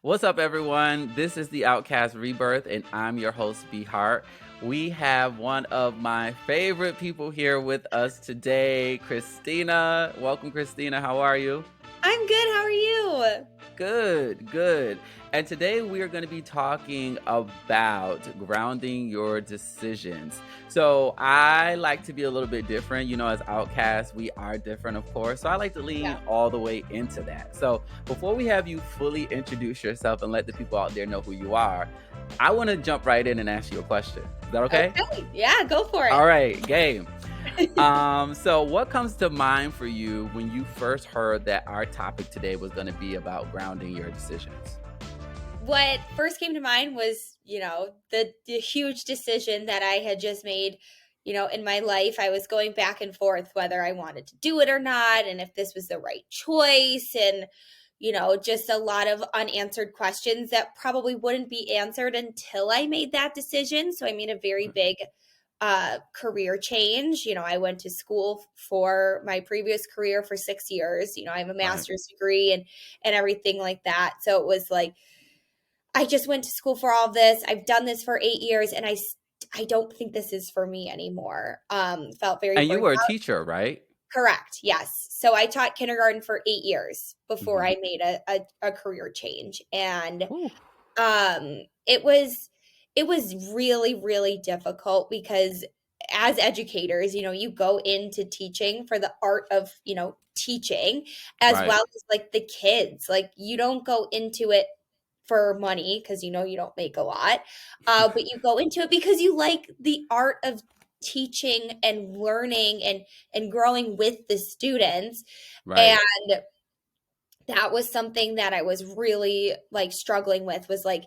What's up, everyone? This is the Outcast Rebirth, and I'm your host, B Hart. We have one of my favorite people here with us today, Kristina. Welcome, Kristina. How are you? I'm good. How are you? Good. And today we are going to be talking about grounding your decisions. So I like to be a little bit different. As outcasts, we are different, of course. So I like to lean Yeah. all the way into that. So before we have you fully introduce yourself and let the people out there know who you are, I want to jump right in and ask you a question. Is that okay? Okay. Yeah, go for All it. right, game. So what comes to mind for you when you first heard that our topic today was going to be about grounding your decisions? What first came to mind was, the huge decision that I had just made, in my life. I was going back and forth whether I wanted to do it or not, and if this was the right choice, and, just a lot of unanswered questions that probably wouldn't be answered until I made that decision. So I made a very big career change. I went to school for my previous career for 6 years. I have a Right. master's degree and everything like that. So it was like I just went to school for all of this. I've done this for 8 years, and I don't think this is for me anymore. Felt very And you burnt were a out. teacher, right? Correct. Yes. So I taught kindergarten for 8 years before Mm-hmm. I made a career change, and Ooh, um, it was really, really difficult because as educators, you go into teaching for the art of, teaching as right. well as like the kids. Like you don't go into it for money because you don't make a lot. But you go into it because you like the art of teaching and learning and growing with the students. And Right. that was something that I was really like struggling with, was like,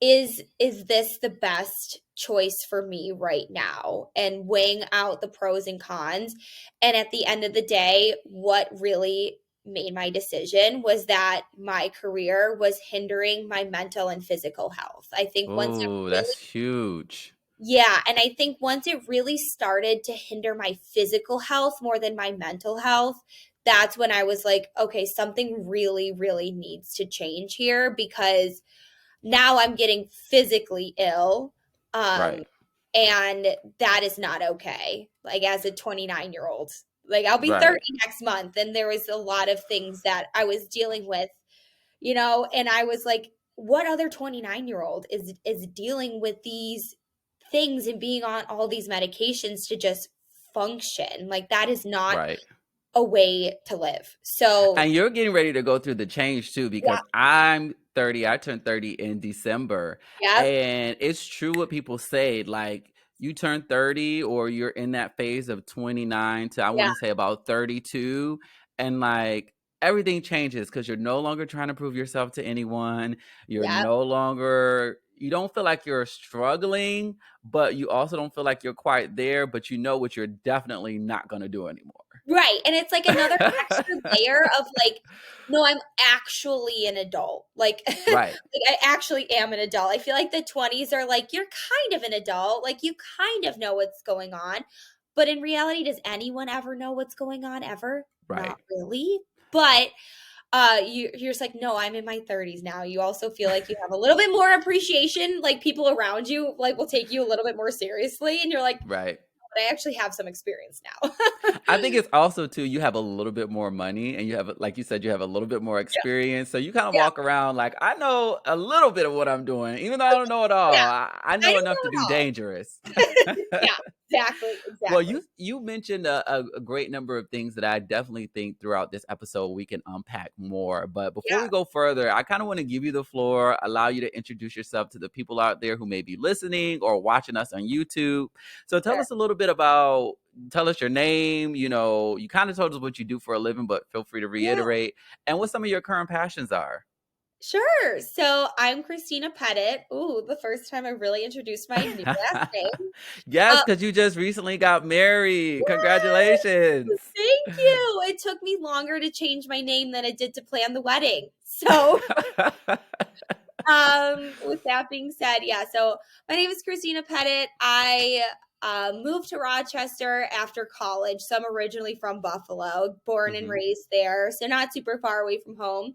is this the best choice for me right now? And weighing out the pros and cons. And at the end of the day, what really made my decision was that my career was hindering my mental and physical health. I think once it Oh, really that's huge. Yeah, and I think once it really started to hinder my physical health more than my mental health, that's when I was like, okay, something really, really needs to change here, because now I'm getting physically ill. Um, Right. and that is not okay. Like as a 29-year-old, like I'll be Right. 30 next month. And there was a lot of things that I was dealing with, and I was like, what other 29-year-old is dealing with these things and being on all these medications to just function? Like that is not Right. a way to live. So And you're getting ready to go through the change too, yeah, because I'm 30. I turned 30 in December. yeah, And it's true what people say. Like, you turn 30 or you're in that phase of 29 to, I want yeah, to say, about 32. And like, everything changes because you're no longer trying to prove yourself to anyone. yeah. You don't feel like you're struggling, but you also don't feel like you're quite there, but you know what you're definitely not going to do anymore. Right, and it's like another extra layer of like, no, I'm actually an adult. Like, like Right. I actually am an adult. I feel like the 20s are like, you're kind of an adult, like you kind of know what's going on. But in reality, does anyone ever know what's going on ever? Not Right. really. But you're just like, no, I'm in my 30s now. You also feel like you have a little bit more appreciation, like people around you like will take you a little bit more seriously, and you're like, Right. but I actually have some experience now. I think it's also too, you have a little bit more money and you have, like you said, you have a little bit more Yeah. experience. So you kind of Yeah. walk around like, I know a little bit of what I'm doing, even though I don't know it Yeah. all. I I know don't enough to know do at all. dangerous. Yeah, exactly, Well, exactly. you mentioned a great number of things that I definitely think throughout this episode we can unpack more. But before Yeah, we go further, I kind of want to give you the floor, allow you to introduce yourself to the people out there who may be listening or watching us on YouTube. So tell sure. us a little bit tell us your name. You kind of told us what you do for a living, but feel free to Yeah, reiterate and what some of your current passions are. sure. So I'm Kristina Pettit. Ooh, the first time I really introduced my new last name. Yes, Uh, because you just recently got married. yes! Congratulations. Thank you. It took me longer to change my name than it did to plan the wedding. So, with that being said, yeah, so my name is Kristina Pettit. I moved to Rochester after college. So I'm originally from Buffalo, born and Mhm. raised there, so not super far away from home.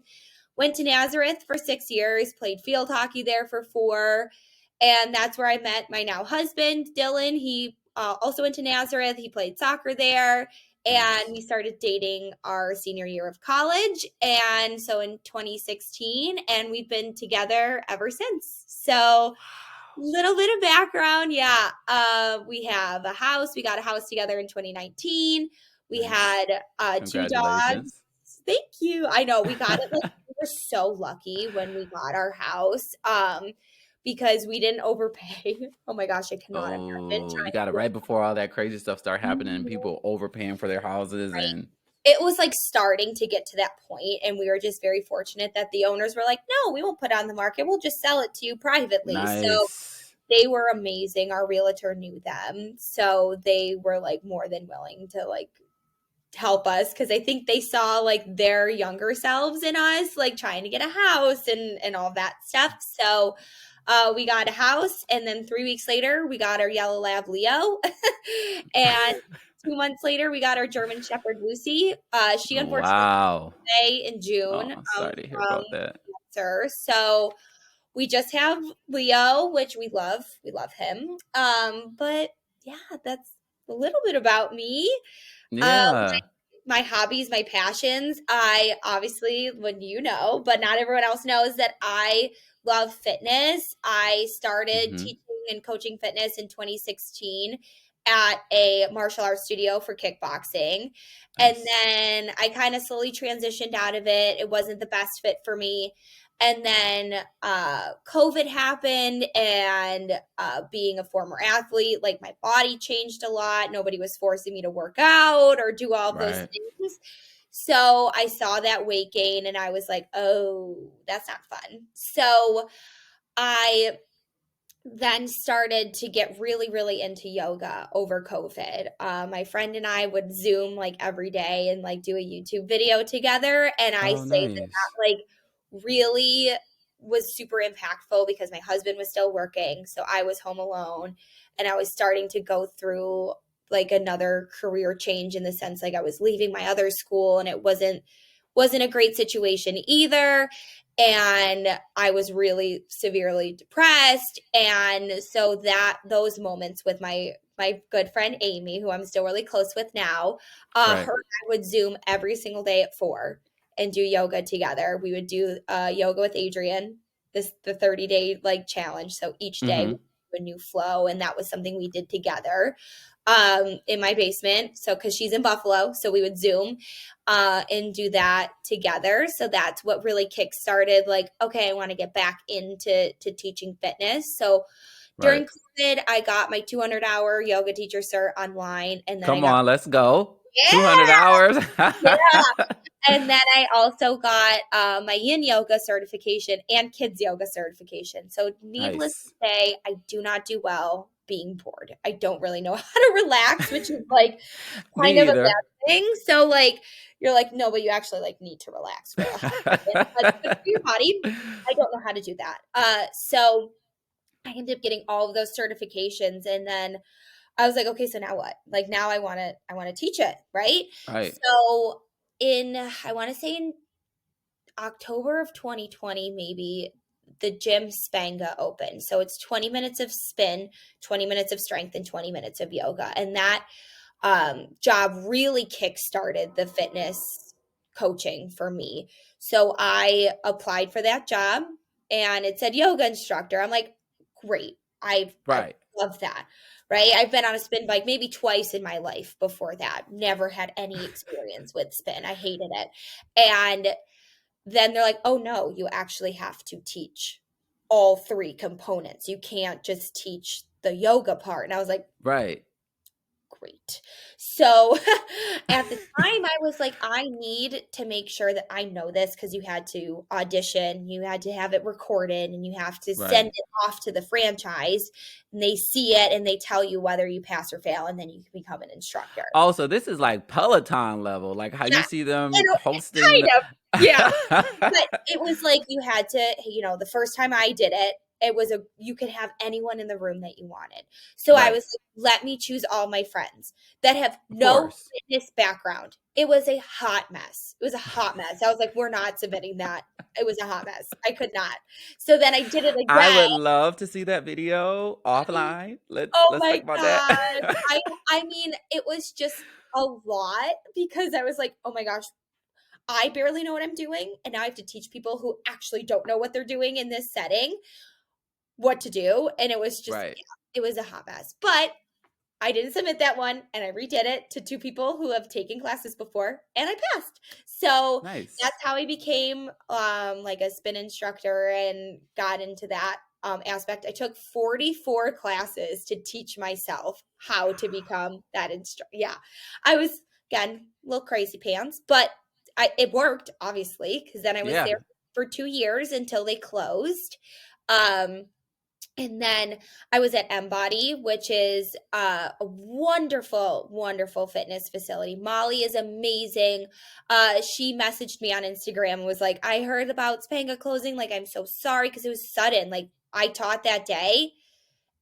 went to Nazareth for 6 years, played field hockey there for 4. And that's where I met my now husband, Dylan. He also went to Nazareth. He played soccer there. And Nice. we started dating our senior year of college. And so in 2016, and we've been together ever since. So, Wow. little bit of background. Yeah. We have a house. We got a house together in 2019. We Nice. had 2 dogs. Congratulations. Thank you. I know we got it like we were so lucky when we got our house. Because we didn't overpay. Oh my gosh, I cannot imagine Oh, you trying got it to right before all that crazy stuff start happening and do people overpaying for their houses right. and It was like starting to get to that point, and we were just very fortunate that the owners were like, "No, we won't put it on the market. We'll just sell it to you privately." So nice. they were amazing. Our realtor knew them, so they were like more than willing to like help us because I think they saw like their younger selves in us, like trying to get a house and all that stuff. So we got a house, and then 3 weeks later, we got our yellow lab Leo, and 2 months later, we got our German Shepherd Lucy. She unfortunately Wow. passed away in June Oh, sorry to hear from about that. cancer. So we just have Leo, which we love. We love him. But yeah, that's a little bit about me. Yeah. My hobbies, my passions. I obviously, when you know, but not everyone else knows that I love fitness. I started Mhm. teaching and coaching fitness in 2016 at a martial arts studio for kickboxing. And Nice. then I kind of slowly transitioned out of it. It wasn't the best fit for me. And then COVID happened, and being a former athlete, like my body changed a lot. Nobody was forcing me to work out or do all of those Right. things. So I saw that weight gain, and I was like, oh, that's not fun. So I then started to get really, really into yoga over COVID. My friend and I would Zoom like every day and like do a YouTube video together. And I Oh, say that nice. that like really was super impactful because my husband was still working. So I was home alone, and I was starting to go through like another career change in the sense like I was leaving my other school, and it wasn't a great situation either, and I was really severely depressed. And so that those moments with my good friend Amy, who I'm still really close with now, Right. her and I would Zoom every single day at 4 and do yoga together. We would do yoga with Adrian, the 30-day like challenge. So each day we Mhm. do a new flow, and that was something we did together in my basement. So because she's in Buffalo, so we would Zoom and do that together. So that's what really kickstarted like, okay, I want to get back into teaching fitness. So Right. during COVID, I got my 200-hour yoga teacher cert online, and then I Come got on, let's go. 200 yeah, hours. yeah. And then I also got my yin yoga certification and kids yoga certification. So, needless Nice. to say, I do not do well being bored. I don't really know how to relax, which is like kind Me of a either. bad thing. So, like, you're like, no, but you actually like need to relax for a hot second. But good for your body. I don't know how to do that. So I ended up getting all of those certifications, and then I was like, okay, so now what? Like now I want to teach it, right? Right. So in I want to say in October of 2020 maybe, the gym Spanga opened. So it's 20 minutes of spin, 20 minutes of strength, and 20 minutes of yoga. And that job really kickstarted the fitness coaching for me. So I applied for that job, and it said yoga instructor. I'm like, great. I Right. love that. Right. I've been on a spin bike maybe twice in my life before that. Never had any experience with spin. I hated it. And then they're like, oh no, you actually have to teach all 3 components. You can't just teach the yoga part. And I was like, Right. great. So at the time, I was like, I need to make sure that I know this because you had to audition, you had to have it recorded, and you have to send Right. it off to the franchise. And they see it and they tell you whether you pass or fail, and then you can become an instructor. Also, this is like Peloton level, like how you Yeah, see them hosting kind the of. Yeah. But it was like you had to, the first time I did it, you could have anyone in the room that you wanted. So I Right. was like, let me choose all my friends that have Of no course. fitness background. It was a hot mess. It was a hot mess. I was like, we're not submitting that. It was a hot mess. I could not. So then I did it I again. would love to see that video offline. Let's Oh let's talk my about that. god. I mean, it was just a lot because I was like, "Oh my gosh, I barely know what I'm doing, and now I have to teach people who actually don't know what they're doing in this setting what to do." And it was just Right. yeah, it was a hot mess. But I didn't submit that one, and I redid it to 2 people who have taken classes before, and I passed. So, Nice. that's how I became, like, a spin instructor and got into that, aspect. I took 44 classes to teach myself how to become that yeah. I was, again, a little crazy pants, but it worked, obviously, because then I was Yeah. there for 2 years until they closed. Um and then I was at Embody, which is a wonderful, wonderful fitness facility. Molly is amazing. She messaged me on Instagram and was like, I heard about Spanga closing. Like, I'm so sorry because it was sudden. Like, I taught that day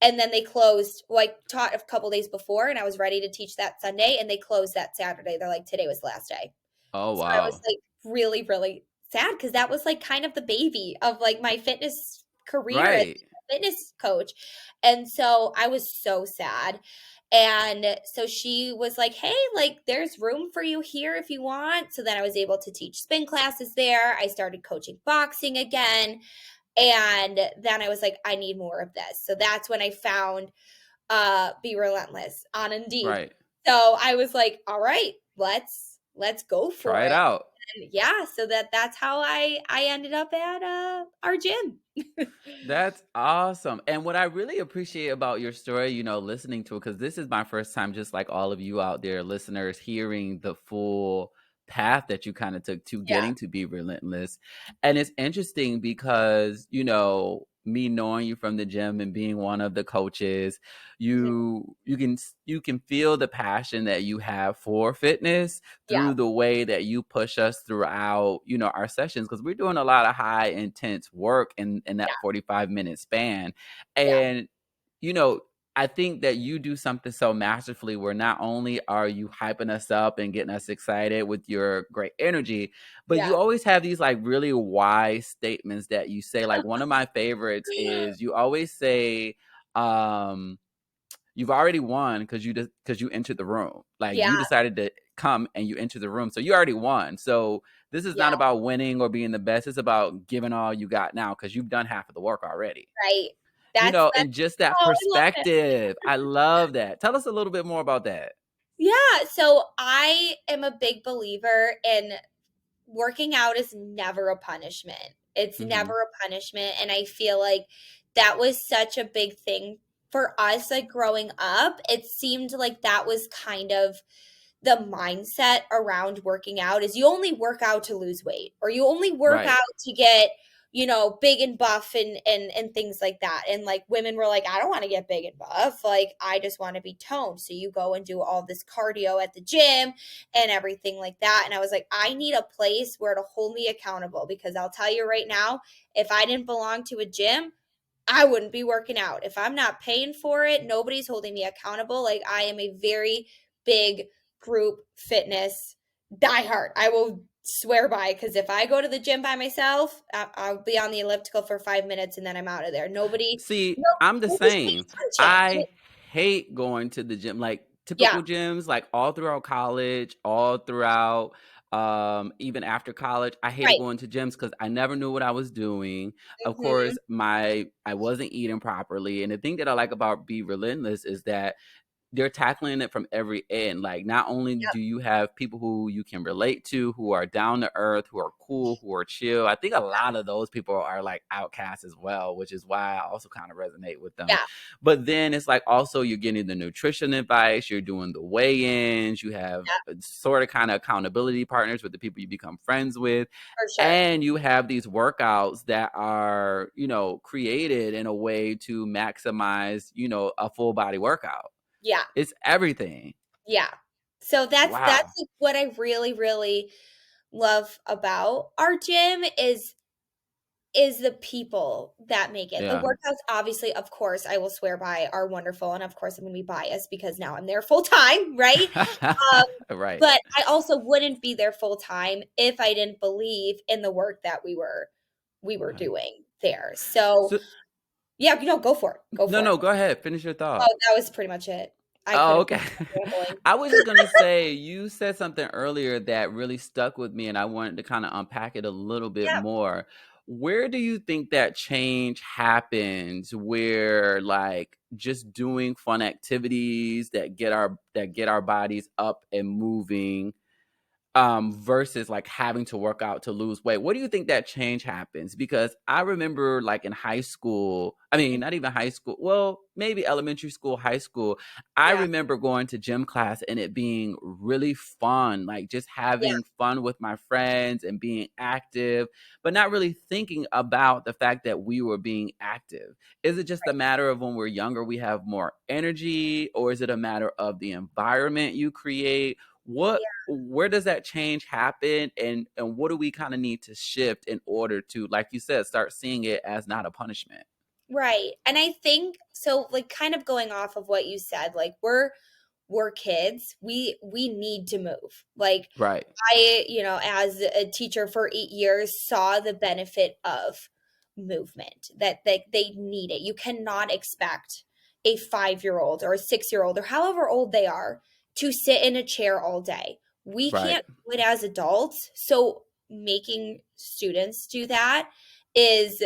and then they closed. Well, I taught a couple days before and I was ready to teach that Sunday and they closed that Saturday. They're like, today was the last day. Oh, So I was wow. like really, really sad because that was like kind of the baby of like my fitness career as Right. a fitness coach. And so I was so sad. And so she was like, hey, like there's room for you here if you want. So then I was able to teach spin classes there. I started coaching boxing again. And then I was like, I need more of this. So that's when I found Be Relentless on Indeed. Right. So I was like, all right, let's go for Try it it. out. And yeah, so that's how I ended up at our gym. That's awesome. And what I really appreciate about your story, listening to it, because this is my first time, just like all of you out there, listeners, hearing the full path that you kind of took to Yeah. getting to Be Relentless. And it's interesting because, me knowing you from the gym and being one of the coaches, Mhm. you can feel the passion that you have for fitness Yeah. through the way that you push us throughout, our sessions, because we're doing a lot of high intense work in that Yeah. 45-minute span. Yeah. And, you know, I think that you do something so masterfully where not only are you hyping us up and getting us excited with your great energy, but Yeah. you always have these like really wise statements that you say. Like one of my favorites is you always say, um, you've already won because you entered the room. Like Yeah. you decided to come and you entered the room. So you already won. So this is Yeah. not about winning or being the best. It's about giving all you got now because you've done half of the work already. Right. That's And just that oh, I love it. perspective. I love that. Tell us a little bit more about that. Yeah, so I am a big believer in working out is never a punishment. It's Hmm. never a punishment, and I feel like that was such a big thing for us, like, growing up. It seemed like that was kind of the mindset around working out is you only work out to lose weight or you only work out Right. to get, big and buff and things like that. And like women were like, I don't want to get big and buff. Like I just want to be toned. So you go and do all this cardio at the gym and everything like that. And I was like, I need a place where to hold me accountable because I'll tell you right now, if I didn't belong to a gym, I wouldn't be working out. If I'm not paying for it, nobody's holding me accountable. Like I am a very big group fitness diehard. I will swear by because if I go to the gym by myself, I'll be on the elliptical for 5 minutes and then I'm out of there. Nobody, See, no, I'm the nobody's same. paying attention. I hate going to the gym, like Yeah, typical gyms, like all throughout college, all throughout even after college. I hated right. going to gyms because I never knew what I was doing. Of Hmm. course, I wasn't eating properly. And the thing that I like about Be Relentless is that they're tackling it from every end. Like, not only Yep. do you have people who you can relate to, who are down to earth, who are cool, who are chill. I think a lot of those people are like outcasts as well, which is why I also kind of resonate with them. Yeah, But then it's like also you're getting the nutrition advice, you're doing the weigh-ins, you have yeah, sort of kind of accountability partners with the people you become friends with. for sure. And you have these workouts that are, created in a way to maximize, a full body workout. Yeah, It's everything. yeah. So that's Wow. like what I really, really love about our gym is is the people that make it. The Yeah. workouts, obviously, of course, I will swear by, are wonderful, and of course, I'm gonna be biased because now I'm there full time, right? Um, Right. but I also wouldn't be there full time if I didn't believe in the work that we were Right. doing there. So, So yeah, go for it. Go no, for it. no, go ahead. Finish your Oh, thought. that was pretty much it. I Oh, couldn't okay. rambling. I was just gonna say, you said something earlier that really stuck with me, and I wanted to kind of unpack it a little bit Yeah, more. Where do you think that change happens where like just doing fun activities that get our bodies up and moving versus like having to work out to lose weight? What do you think that change happens? Because I remember like in high school, I mean, mm, not even high school, well, maybe elementary school, high school. I yeah, remember going to gym class and it being really fun, like just yeah, having fun with my friends and being active, but not really thinking about the fact that we were being active. Is it just a right, matter of when we're younger, we have more energy, or is it a matter of the environment you create? What yeah. Where does that change happen, and what do we kind of need to shift in order to, like you said, start seeing it as not a punishment? Right. And I think so, like, kind of going off of what you said, like, we're kids. We need to move. Like, Right. as a teacher for 8 years, saw the benefit of movement, that they need it. You cannot expect a 5-year-old or a 6-year-old or however old they are to sit in a chair all day. We Right. can't do it as adults. So making students do that is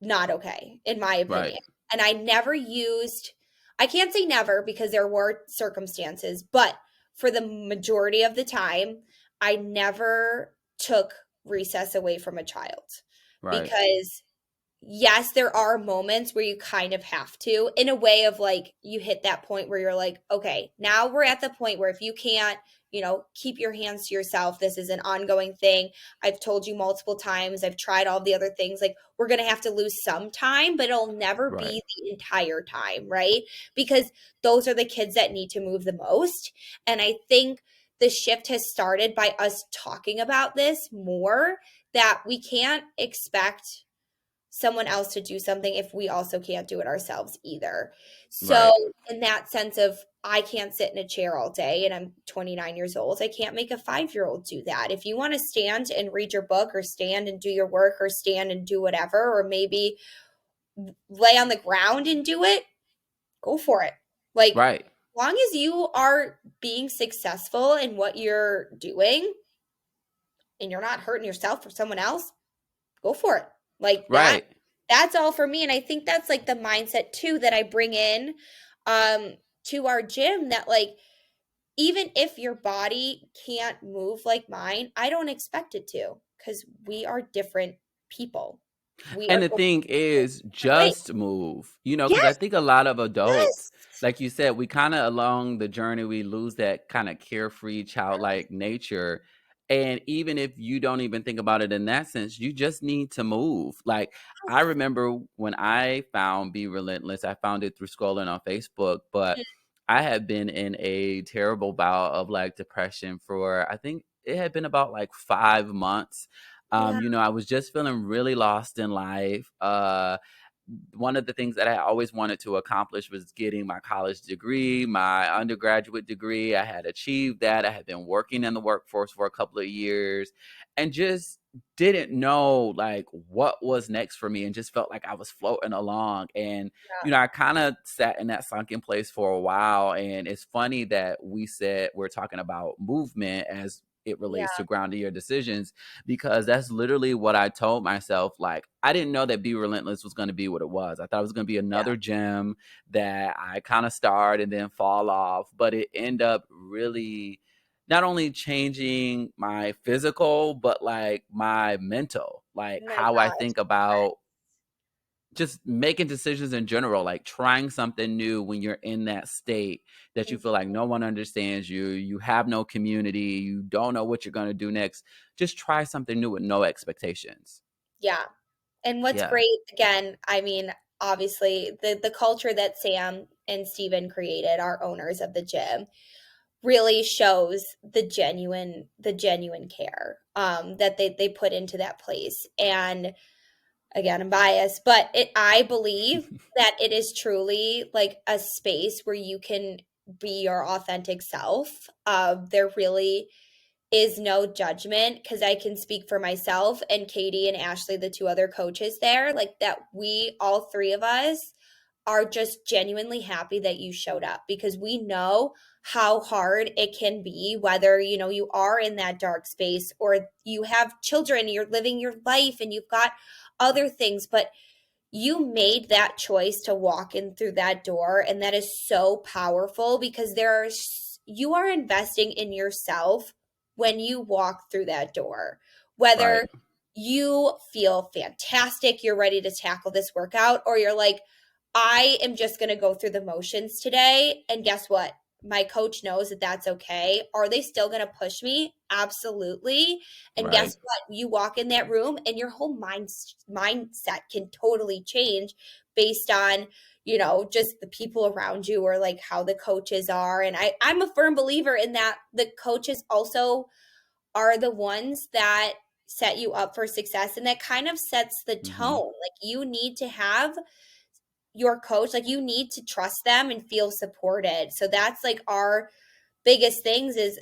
not okay, in my Right. opinion. And I can't say never because there were circumstances, but for the majority of the time, I never took recess away from a child Right. because yes, there are moments where you kind of have to, in a way of like, you hit that point where you're like, okay, now we're at the point where if you can't, keep your hands to yourself, this is an ongoing thing. I've told you multiple times, I've tried all the other things. Like, we're going to have to lose some time, but it'll never Right. be the entire time, right? Because those are the kids that need to move the most. And I think the shift has started by us talking about this more, that we can't expect someone else to do something if we also can't do it ourselves either. So, Right. in that sense of, I can't sit in a chair all day and I'm 29 years old, I can't make a 5-year-old do that. If you want to stand and read your book or stand and do your work or stand and do whatever, or maybe lay on the ground and do it, go for it. Like, Right. long as you are being successful in what you're doing and you're not hurting yourself or someone else, go for it. Like, Right. that's all for me. And I think that's like the mindset too that I bring in to our gym, that like, even if your body can't move like mine, I don't expect it to, because we are different people. We And are the going thing through is, different ways. just move, because I Yes, think a lot of adults, yes. like you said, we kind of along the journey, we lose that kind of carefree, Yes, childlike nature. And even if you don't even think about it in that sense, you just need to move. Like, I yes. remember when I found Be Relentless, I found it through scrolling on Facebook, but I had been in a terrible bout of like depression for, I think it had been about like 5 months. Yeah, I was just feeling really lost in life. One of the things that I always wanted to accomplish was getting my college degree, my undergraduate degree. I had achieved that. I had been working in the workforce for a couple of years and just didn't know like what was next for me, and just felt like I was floating along. And, yeah, I kind of sat in that sunken place for a while. And it's funny that we're talking about movement as it yeah, relates to grounding your decisions, because that's literally what I told myself. Like, I didn't know that Be Relentless was going to be what it was. I thought it was going to be yeah. another gym that I kind of start and then fall off, but it ended up really not only changing my physical, but like my mental, like Oh my how I gosh. think about just making decisions in general, like trying something new when you're in that state that you feel like Mhm. no one understands you, you have no community, you don't know what you're going to do next. Just try something new with no expectations. Yeah. And what's Yeah. great, again, I mean, obviously the culture that Sam and Steven created, our owners of the gym, really shows the genuine care that they put into that place. And again, I'm biased, but I believe that it is truly like a space where you can be your authentic self. There really is no judgment because I can speak for myself and Katie and Ashley, the two other coaches there, like that we, all three of us, are just genuinely happy that you showed up because we know how hard it can be, whether you are in that dark space or you have children, you're living your life and you've got other things, but you made that choice to walk in through that door, and that is so powerful because you are investing in yourself when you walk through that door. Right. Whether you feel fantastic, you're ready to tackle this workout, or you're like, I am just going to go through the motions today. And guess what? My coach knows that that's okay. Are they still going to push me? Absolutely. And Right. guess what? You walk in that room and your whole mindset can totally change based on, just the people around you or like how the coaches are. And I'm a firm believer in that the coaches also are the ones that set you up for success, and that kind of sets the Hmm. tone. Like you need to have your coach, like you need to trust them and feel supported. So that's like our biggest things is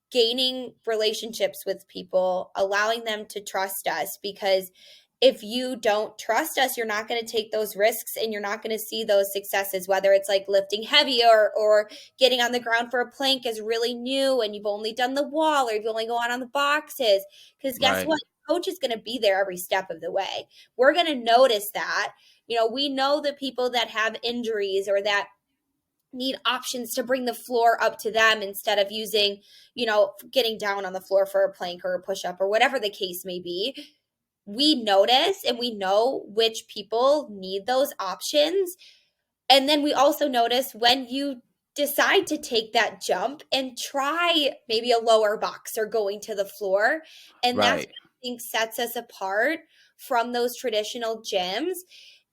gaining relationships with people, allowing them to trust us, because if you don't trust us, you're not going to take those risks and you're not going to see those successes, whether it's like lifting heavier or getting on the ground for a plank is really new and you've only done the wall or you've only gone on the boxes. Because guess Right. what? Coach is going to be there every step of the way. We're going to notice that. We know the people that have injuries or that need options to bring the floor up to them instead of using, getting down on the floor for a plank or a push up or whatever the case may be. We notice and we know which people need those options. And then we also notice when you decide to take that jump and try maybe a lower box or going to the floor. And that's Right. what I think sets us apart from those traditional gyms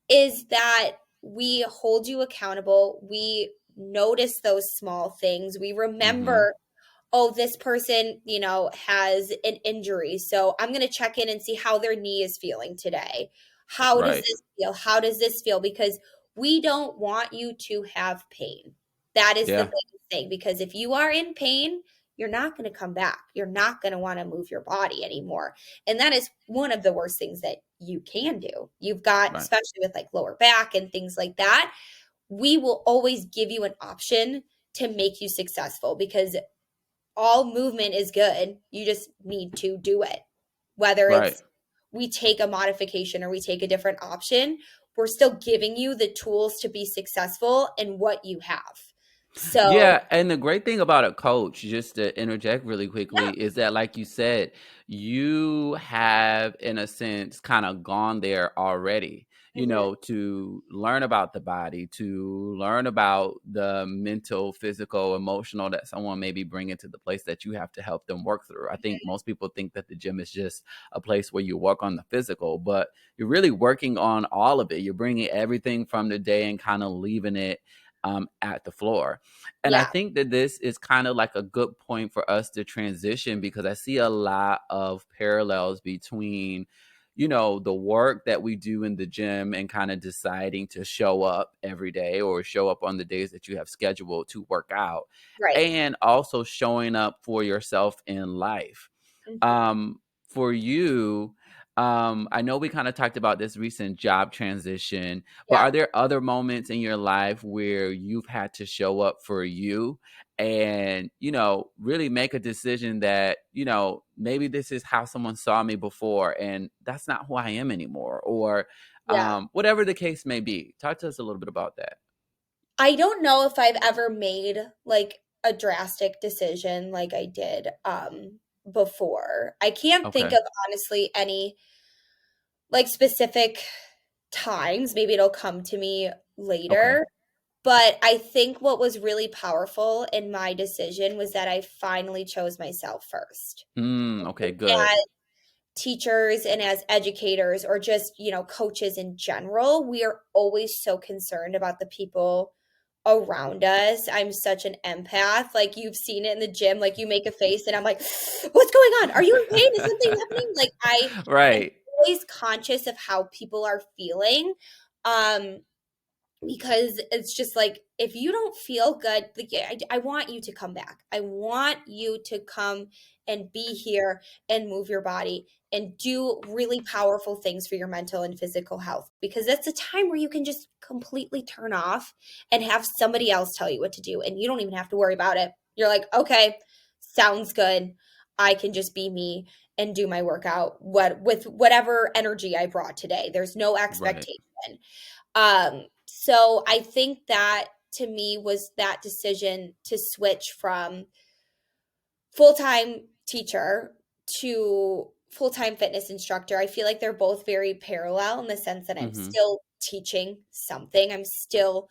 is that we hold you accountable. We notice those small things. We Hmm. remember, oh, this person, has an injury. So I'm going to check in and see how their knee is feeling today. How does Right. this feel? How does this feel? Because we don't want you to have pain. That is the Yeah. biggest thing. Because if you are in pain, you're not going to come back. You're not going to want to move your body anymore. And that is one of the worst things that you can do. You've got, Right. especially with like lower back and things like that, we will always give you an option to make you successful because all movement is good. You just need to do it. Whether Right. it's we take a modification or we take a different option, we're still giving you the tools to be successful in what you have. So, Yeah, and the great thing about a coach, just to interject really yeah, quickly, is that, like you said, you have, in a sense, kind of gone there already, mhm, to learn about the body, to learn about the mental, physical, emotional that someone may be bringing to the place that you have to help them work through. I think most people think that the gym is just a place where you work on the physical, but you're really working on all of it. You're bringing everything from the day and kind of leaving it at the floor. And I yeah, think that this is kind of like a good point for us to transition because I see a lot of parallels between, the work that we do in the gym and kind of deciding to show up every day or show up on the days that you have scheduled to work out, right. and also showing up for yourself in life. Mhm, um for you, I know we kind of talked about this recent job transition, but yeah. are there other moments in your life where you've had to show up for you and really make a decision that maybe this is how someone saw me before and that's not who I am anymore, or Yeah. whatever the case may be? Talk to us a little bit about that. I don't know if I've ever made like a drastic decision like I did before. I can't think Okay. of honestly any like specific times. Maybe it'll come to me Okay. later. But I think what was really powerful in my decision was that I finally chose myself first. Okay, good. Teachers and as educators or just, coaches in general, we are always so concerned about the people around us. I'm such an empath. Like you've seen it in the gym, like you make a face and I'm like, what's going on? Are you in pain? Is something happening? Like I am Right. always conscious of how people are feeling. Um, because it's just like, if you don't feel good, like, I want you to come back. I want you to come and be here and move your body and do really powerful things for your mental and physical health, because that's a time where you can just completely turn off and have somebody else tell you what to do, and you don't even have to worry about it. You're like, okay, sounds good. I can just be me and do my workout with whatever energy I brought today. There's no Right. expectation. So I think that to me was that decision to switch from full-time teacher to full-time fitness instructor. I feel like they're both very parallel in the sense that I'm Mhm. still teaching something. I'm still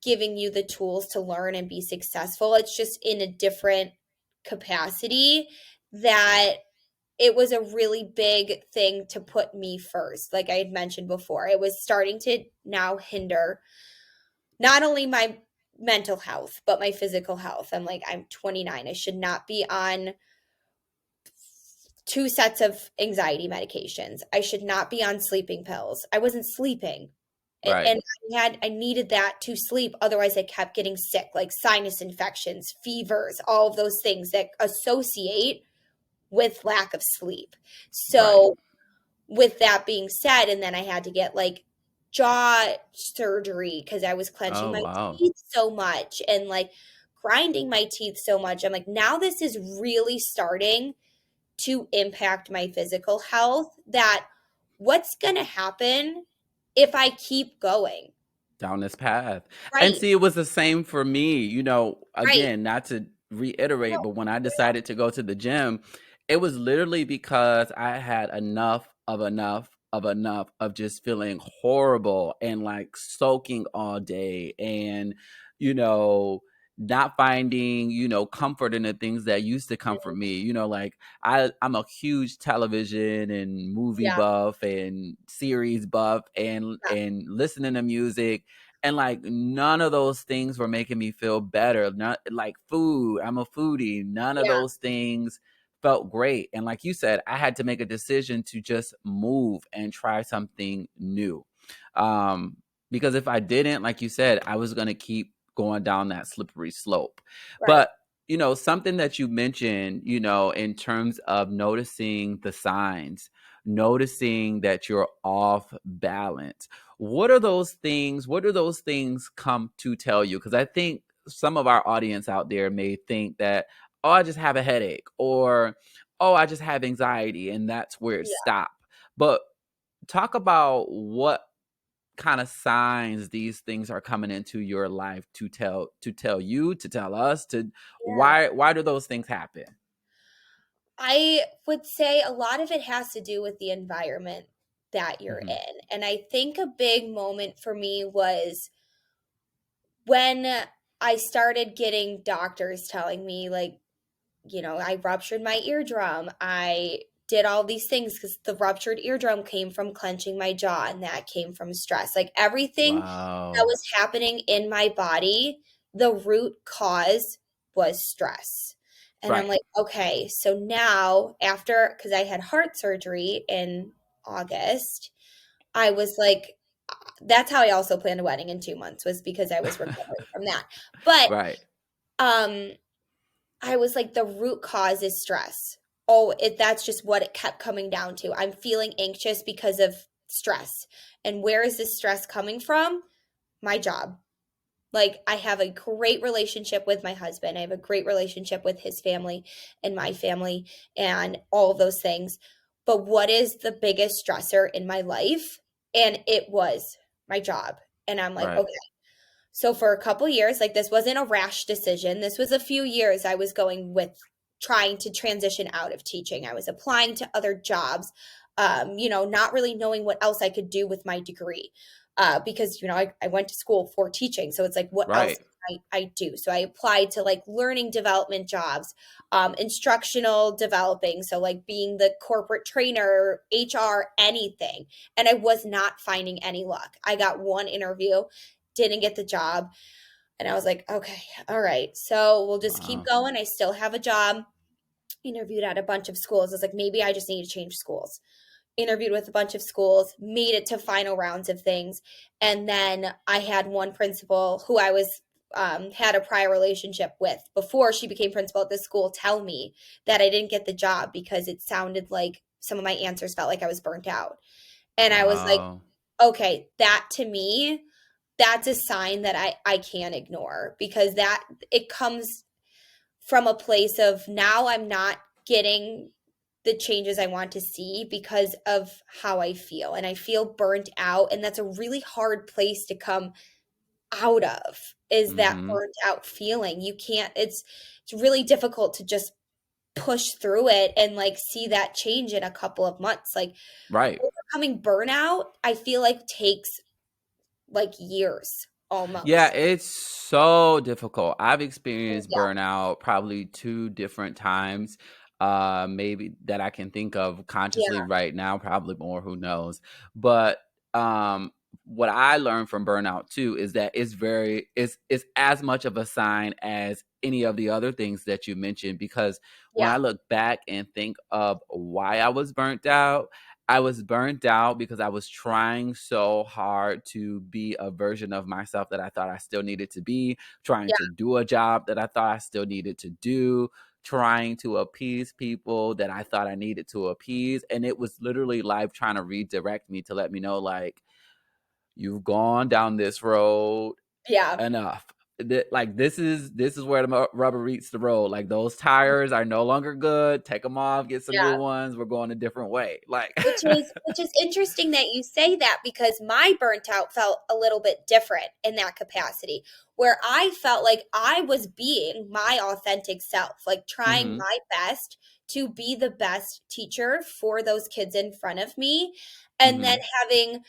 giving you the tools to learn and be successful. It's just in a different capacity. That it was a really big thing to put me first. Like I had mentioned before, it was starting to now hinder not only my mental health, but my physical health. I'm like, I'm 29. I should not be on 2 sets of anxiety medications. I should not be on sleeping pills. I wasn't sleeping. Right. And I needed that to sleep. Otherwise, I kept getting sick, like sinus infections, fevers, all of those things that associate with lack of sleep. Right. So with that being said, and then I had to get like jaw surgery because I was clenching Oh, my wow. teeth so much and like grinding my teeth so much. I'm like, now this is really starting to impact my physical health. That what's going to happen if I keep going? Down this path. And Right, see, it was the same for me, right. again, not to reiterate, No, but when I decided to go to the gym, it was literally because I had enough of just feeling horrible and like soaking all day and, you know, not finding, comfort in the things that used to comfort mhm, me. Like I'm a huge television and movie yeah, buff and series buff and yeah, listening to music, and like none of those things were making me feel better. Not like food. I'm a foodie. None of yeah, those things felt great. And like you said, I had to make a decision to just move and try something new. Um, because if I didn't, like you said, I was going to keep going down that slippery slope. right. But, something that you mentioned, in terms of noticing the signs, noticing that you're off balance. What are those things? What do those things come to tell you? Because I think some of our audience out there may think that, oh, I just have a headache, or, oh, I just have anxiety, and that's where it Yeah, stopped. But talk about what kind of signs these things are coming into your life to tell you, to tell us, to yeah. why do those things happen? I would say a lot of it has to do with the environment that you're Hmm. in. And I think a big moment for me was when I started getting doctors telling me, like, I ruptured my eardrum. I did all these things because the ruptured eardrum came from clenching my jaw, and that came from stress. Like everything that Wow. was happening in my body, the root cause was stress. And I'm Right. like, okay, so now after, because I had heart surgery in August, I was like, that's how I also planned a wedding in 2 months, was because I was recovering from that. But Right. um I was like, the root cause is stress. Oh, that's just what it kept coming down to. I'm feeling anxious because of stress. And where is this stress coming from? My job. Like, I have a great relationship with my husband. I have a great relationship with his family and my family and all of those things. But what is the biggest stressor in my life? And it was my job. And I'm like, Right. okay, so for a couple years, like this wasn't a rash decision. This was a few years I was going with trying to transition out of teaching. I was applying to other jobs, not really knowing what else I could do with my degree. Because, I went to school for teaching. So it's like, what else Right. can I do? So I applied to like learning development jobs, instructional developing. So like being the corporate trainer, HR, anything. And I was not finding any luck. I got one interview, didn't get the job. And I was like, okay, all right. So we'll just keep Wow. going. I still have a job. Interviewed at a bunch of schools. I was like, maybe I just need to change schools. interviewed with a bunch of schools, made it to final rounds of things. And then I had one principal who I was had a prior relationship with before she became principal at this school tell me that I didn't get the job because it sounded like some of my answers felt like I was burnt out. And I was like, Wow. okay, that to me, that's a sign that I can't ignore, because that it comes from a place of now I'm not getting the changes I want to see because of how I feel, and I feel burnt out, and that's a really hard place to come out of, is that Mm-hmm. burnt out feeling. You can't it's really difficult to just push through it and like see that change in a couple of months. Like Right. overcoming burnout, I feel like takes like years Yeah, almost. it's so difficult. I've experienced Yeah, burnout probably two different times, maybe that I can think of consciously yeah, right now, probably more, who knows. But um what I learned from burnout too is that it's as much of a sign as any of the other things that you mentioned, because when I yeah, look back and think of why I was burnt out, I was burnt out because I was trying so hard to be a version of myself that I thought I still needed to be, trying yeah, to do a job that I thought I still needed to do, trying to appease people that I thought I needed to appease. And it was literally life trying to redirect me to let me know, like, you've gone down this road yeah, enough. Like this is where the rubber meets the road. Like those tires are no longer good. Take them off. Get some new yeah. ones. We're going a different way. Like, Which is interesting that you say that, because my burnt out felt a little bit different in that capacity, where I felt like I was being my authentic self, like trying hmm my best to be the best teacher for those kids in front of me, and then hmm having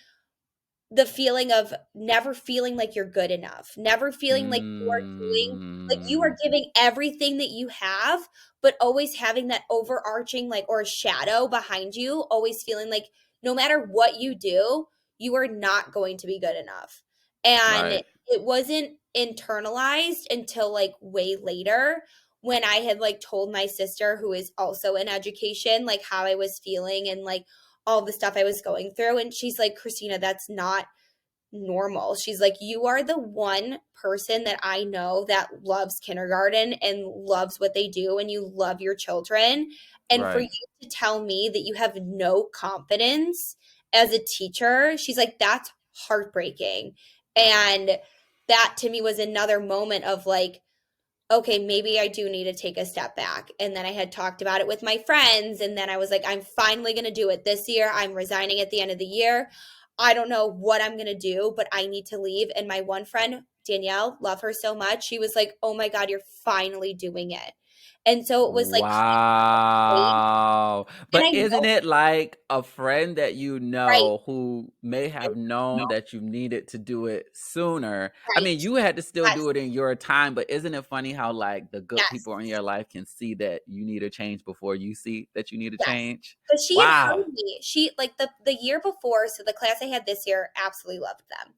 the feeling of never feeling like you're good enough, never feeling like you are doing, like you are Mm, giving everything that you have, but always having that overarching like or shadow behind you, always feeling like no matter what you do, you are not going to be good enough. And right. it wasn't internalized until like way later, when I had like told my sister, who is also in education, like how I was feeling and like all the stuff I was going through. And she's like, Kristina, that's not normal. She's like, you are the one person that I know that loves kindergarten and loves what they do, and you love your children. And for you Right. to tell me that you have no confidence as a teacher, she's like, that's heartbreaking. And that to me was another moment of like, okay, maybe I do need to take a step back. And then I had talked about it with my friends. And then I was like, I'm finally going to do it this year. I'm resigning at the end of the year. I don't know what I'm going to do, but I need to leave. And my one friend, Danielle, love her so much. She was like, oh my God, you're finally doing it. And so it was like, Wow. and But I isn't know, it like a friend that you right, know who may have known that you needed to do it sooner? I mean, right. you had to still Yes, do it in your time, but isn't it funny how like the good yes. people in your life can see that you need a change before you see that you need a Yes. change? But she had Wow. heard me. She like the year before, so the class I had this year, absolutely loved them.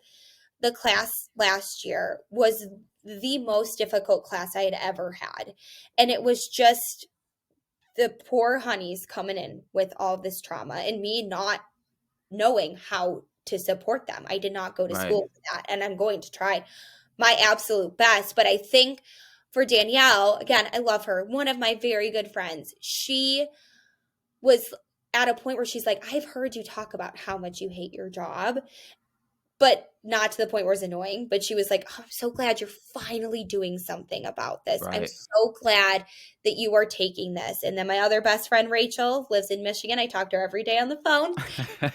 The class last year was the most difficult class I had ever had. And it was just the poor honeys coming in with all this trauma and me not knowing how to support them. I did not go to Right. school for that, and I'm going to try my absolute best. But I think for Danielle, again, I love her, one of my very good friends. She was at a point where she's like, I've heard you talk about how much you hate your job, but not to the point where it's annoying. But she was like, oh, I'm so glad you're finally doing something about this. I'm Right. so glad that you are taking this. And then my other best friend, Rachel, lives in Michigan. I talk to her every day on the phone.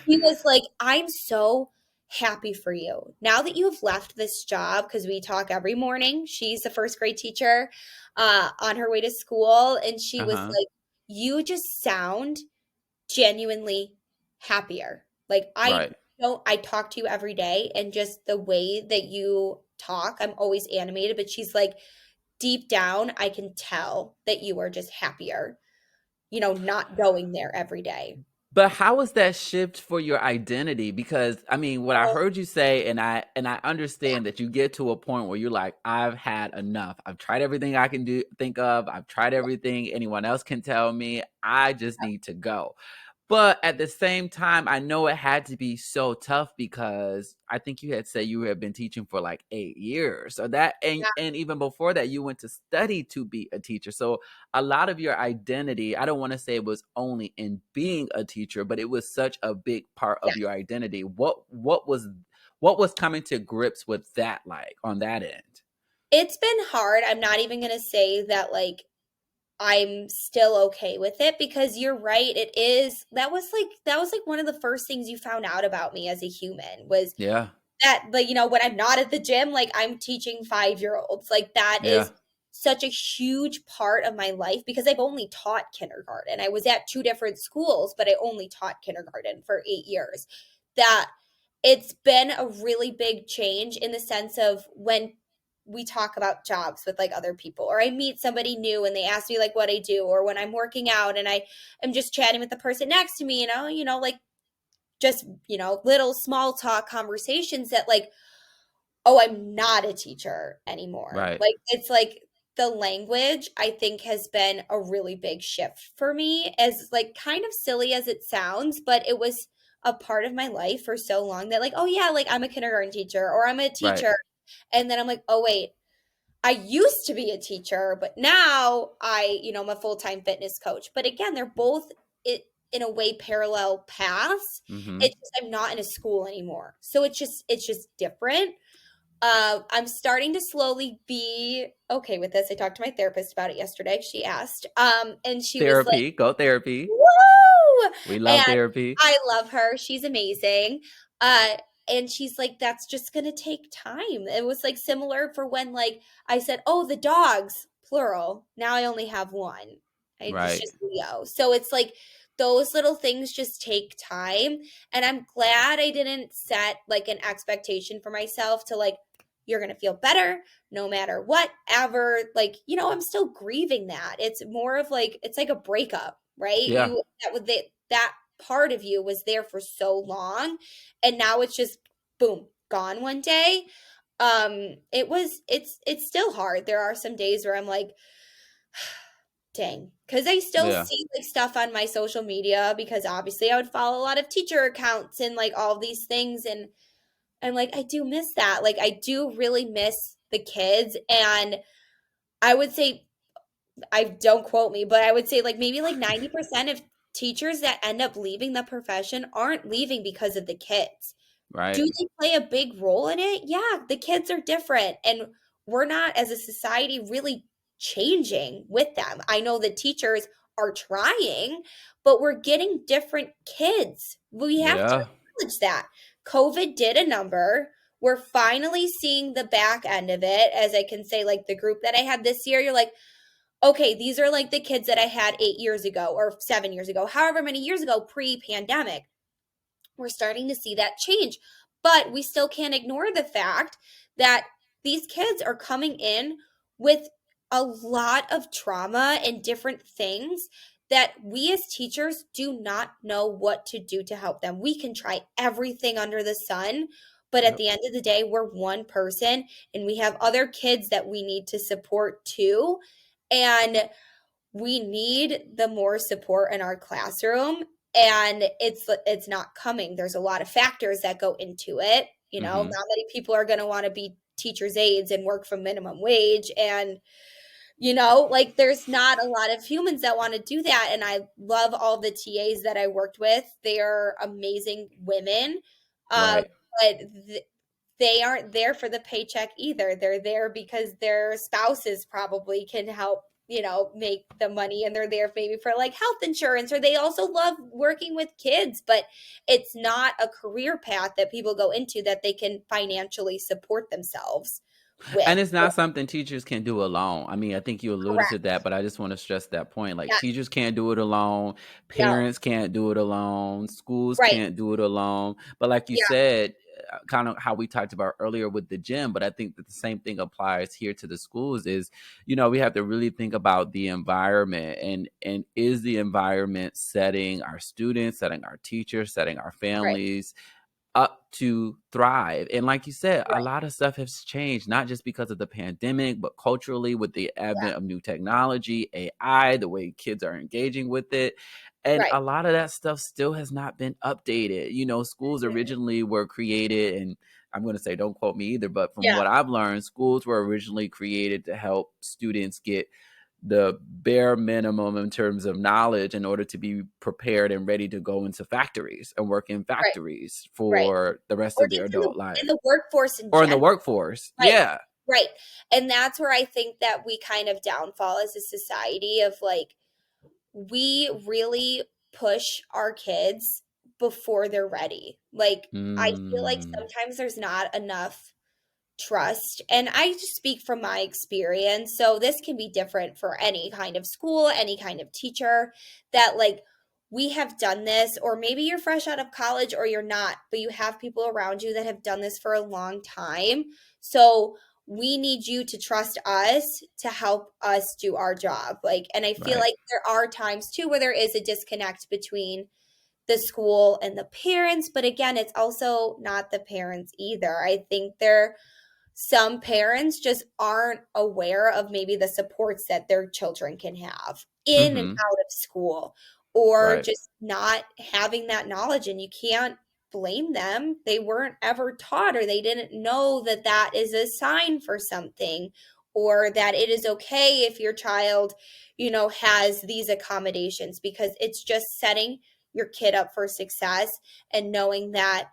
He was like, I'm so happy for you. Now that you have left this job, because we talk every morning, she's a first grade teacher on her way to school. And she was Uh-huh. like, you just sound genuinely happier. Like Right. I talk to you every day, and just the way that you talk, I'm always animated, but she's like, deep down, I can tell that you are just happier, not going there every day. But how was that shift for your identity? Because I mean, what I Oh, heard you say, and I yeah. understand that you get to a point where you're like, I've had enough. I've tried everything I can think of. I've tried everything anyone else can tell me. I just need to go. But at the same time, I know it had to be so tough because I think you had said you had been teaching for like 8 years. So that and even before that, you went to study to be a teacher. So a lot of your identity, I don't want to say it was only in being a teacher, but it was such a big part Yeah. of your identity. What was coming to grips with that like on that end? It's been hard. I'm not even gonna say that, like, I'm still okay with it because you're right, it is that was like one of the first things you found out about me as a human was Yeah. that, like, when I'm not at the gym, like, I'm teaching 5-year-olds, like, that Yeah. is such a huge part of my life because I've only taught kindergarten. I was at 2 different schools, but I only taught kindergarten for 8 years. That it's been a really big change in the sense of when we talk about jobs with, like, other people, or I meet somebody new and they ask me, like, what I do, or when I'm working out and I am just chatting with the person next to me, like, just, little small talk conversations that, like, oh, I'm not a teacher anymore. Right. Like, it's like the language, I think, has been a really big shift for me, as, like, kind of silly as it sounds, but it was a part of my life for so long that, like, oh, yeah, like, I'm a kindergarten teacher or I'm a Right. teacher. And then I'm like, oh, wait, I used to be a teacher, but now I'm a full-time fitness coach. But again, they're both in a way parallel paths. Mhm. It's just I'm not in a school anymore. So it's just different. I'm starting to slowly be okay with this. I talked to my therapist about it yesterday. She asked, and she was like, Therapy, go therapy. "Woo!" We love And therapy. I love her. She's amazing. Uh, and she's like, "That's just gonna take time." It was like similar for when, like, I said, "Oh, the dogs, plural." Now I only have one. It's Right. just Leo. So it's like those little things just take time. And I'm glad I didn't set like an expectation for myself to, like, you're gonna feel better no matter what ever. Like, I'm still grieving that. It's more of like it's like a breakup, right? Yeah. That part of you was there for so long, and now it's just boom, gone one day. It's still hard. There are some days where I'm like, dang, because I still Yeah. see like stuff on my social media because obviously I would follow a lot of teacher accounts and like all these things, and I'm like, I do miss that. Like, I do really miss the kids. And I would say, I don't quote me, but I would say like maybe like 90% of teachers that end up leaving the profession aren't leaving because of the kids. Right. Do they play a big role in it? Yeah, the kids are different. And we're not, as a society, really changing with them. I know the teachers are trying, but we're getting different kids. We have to Yeah. acknowledge that. COVID did a number. We're finally seeing the back end of it. As I can say, like the group that I had this year, you're like, okay, these are like the kids that I had 8 years ago or 7 years ago, however many years ago pre pandemic. We're starting to see that change. But we still can't ignore the fact that these kids are coming in with a lot of trauma and different things that we as teachers do not know what to do to help them. We can try everything under the sun, but at Yep. the end of the day, we're one person and we have other kids that we need to support too. And we need the more support in our classroom, and it's not coming. There's a lot of factors that go into it. Mhm. Not many people are going to want to be teachers aides and work for minimum wage, and like there's not a lot of humans that want to do that. And I love all the TAs that I worked with. They are amazing women. uh, Right. but they aren't there for the paycheck either. They're there because their spouses probably can help, make the money, and they're there maybe for like health insurance, or they also love working with kids, but it's not a career path that people go into that they can financially support themselves with. And it's not something teachers can do alone. I mean, I think you alluded to Correct. that, but I just want to stress that point. Like Yes. teachers can't do it alone, No. parents can't do it alone, schools Right. can't do it alone. But like you Yeah. said, kind of how we talked about earlier with the gym, but I think that the same thing applies here to the schools is, we have to really think about the environment and is the environment setting our students, setting our teachers, setting our Right. families up to thrive. And like you said, a Right. lot of stuff has changed, not just because of the pandemic, but culturally with the Yeah. advent of new technology, AI, the way kids are engaging with it. And Right. a lot of that stuff still has not been updated. Schools Mhm. originally were created, and I'm going to say, don't quote me either, but from Yeah. what I've learned, schools were originally created to help students get the bare minimum in terms of knowledge in order to be prepared and ready to go into factories and work in Right. factories Right. for the rest Or of their just adult in life the workforce in or in the general. workforce. Right. Yeah. Right. And that's where I think that we kind of downfall as a society of like, we really push our kids before they're ready. Like, I feel like Mm, sometimes there's not enough trust. And I just speak from my experience. So this can be different for any kind of school, any kind of teacher that like we have done this, or maybe you're fresh out of college or you're not, but you have people around you that have done this for a long time. So we need you to trust us to help us do our job. Like, and I feel right. like there are times too where there is a disconnect between the school and the parents, but again, it's also not the parents either. I think they're some parents just aren't aware of maybe the supports that their children can have in and Mhm. out of school, or Right. just not having that knowledge. And you can't blame them. They weren't ever taught, or they didn't know that that is a sign for something, or that it is okay if your child, has these accommodations, because it's just setting your kid up for success and knowing that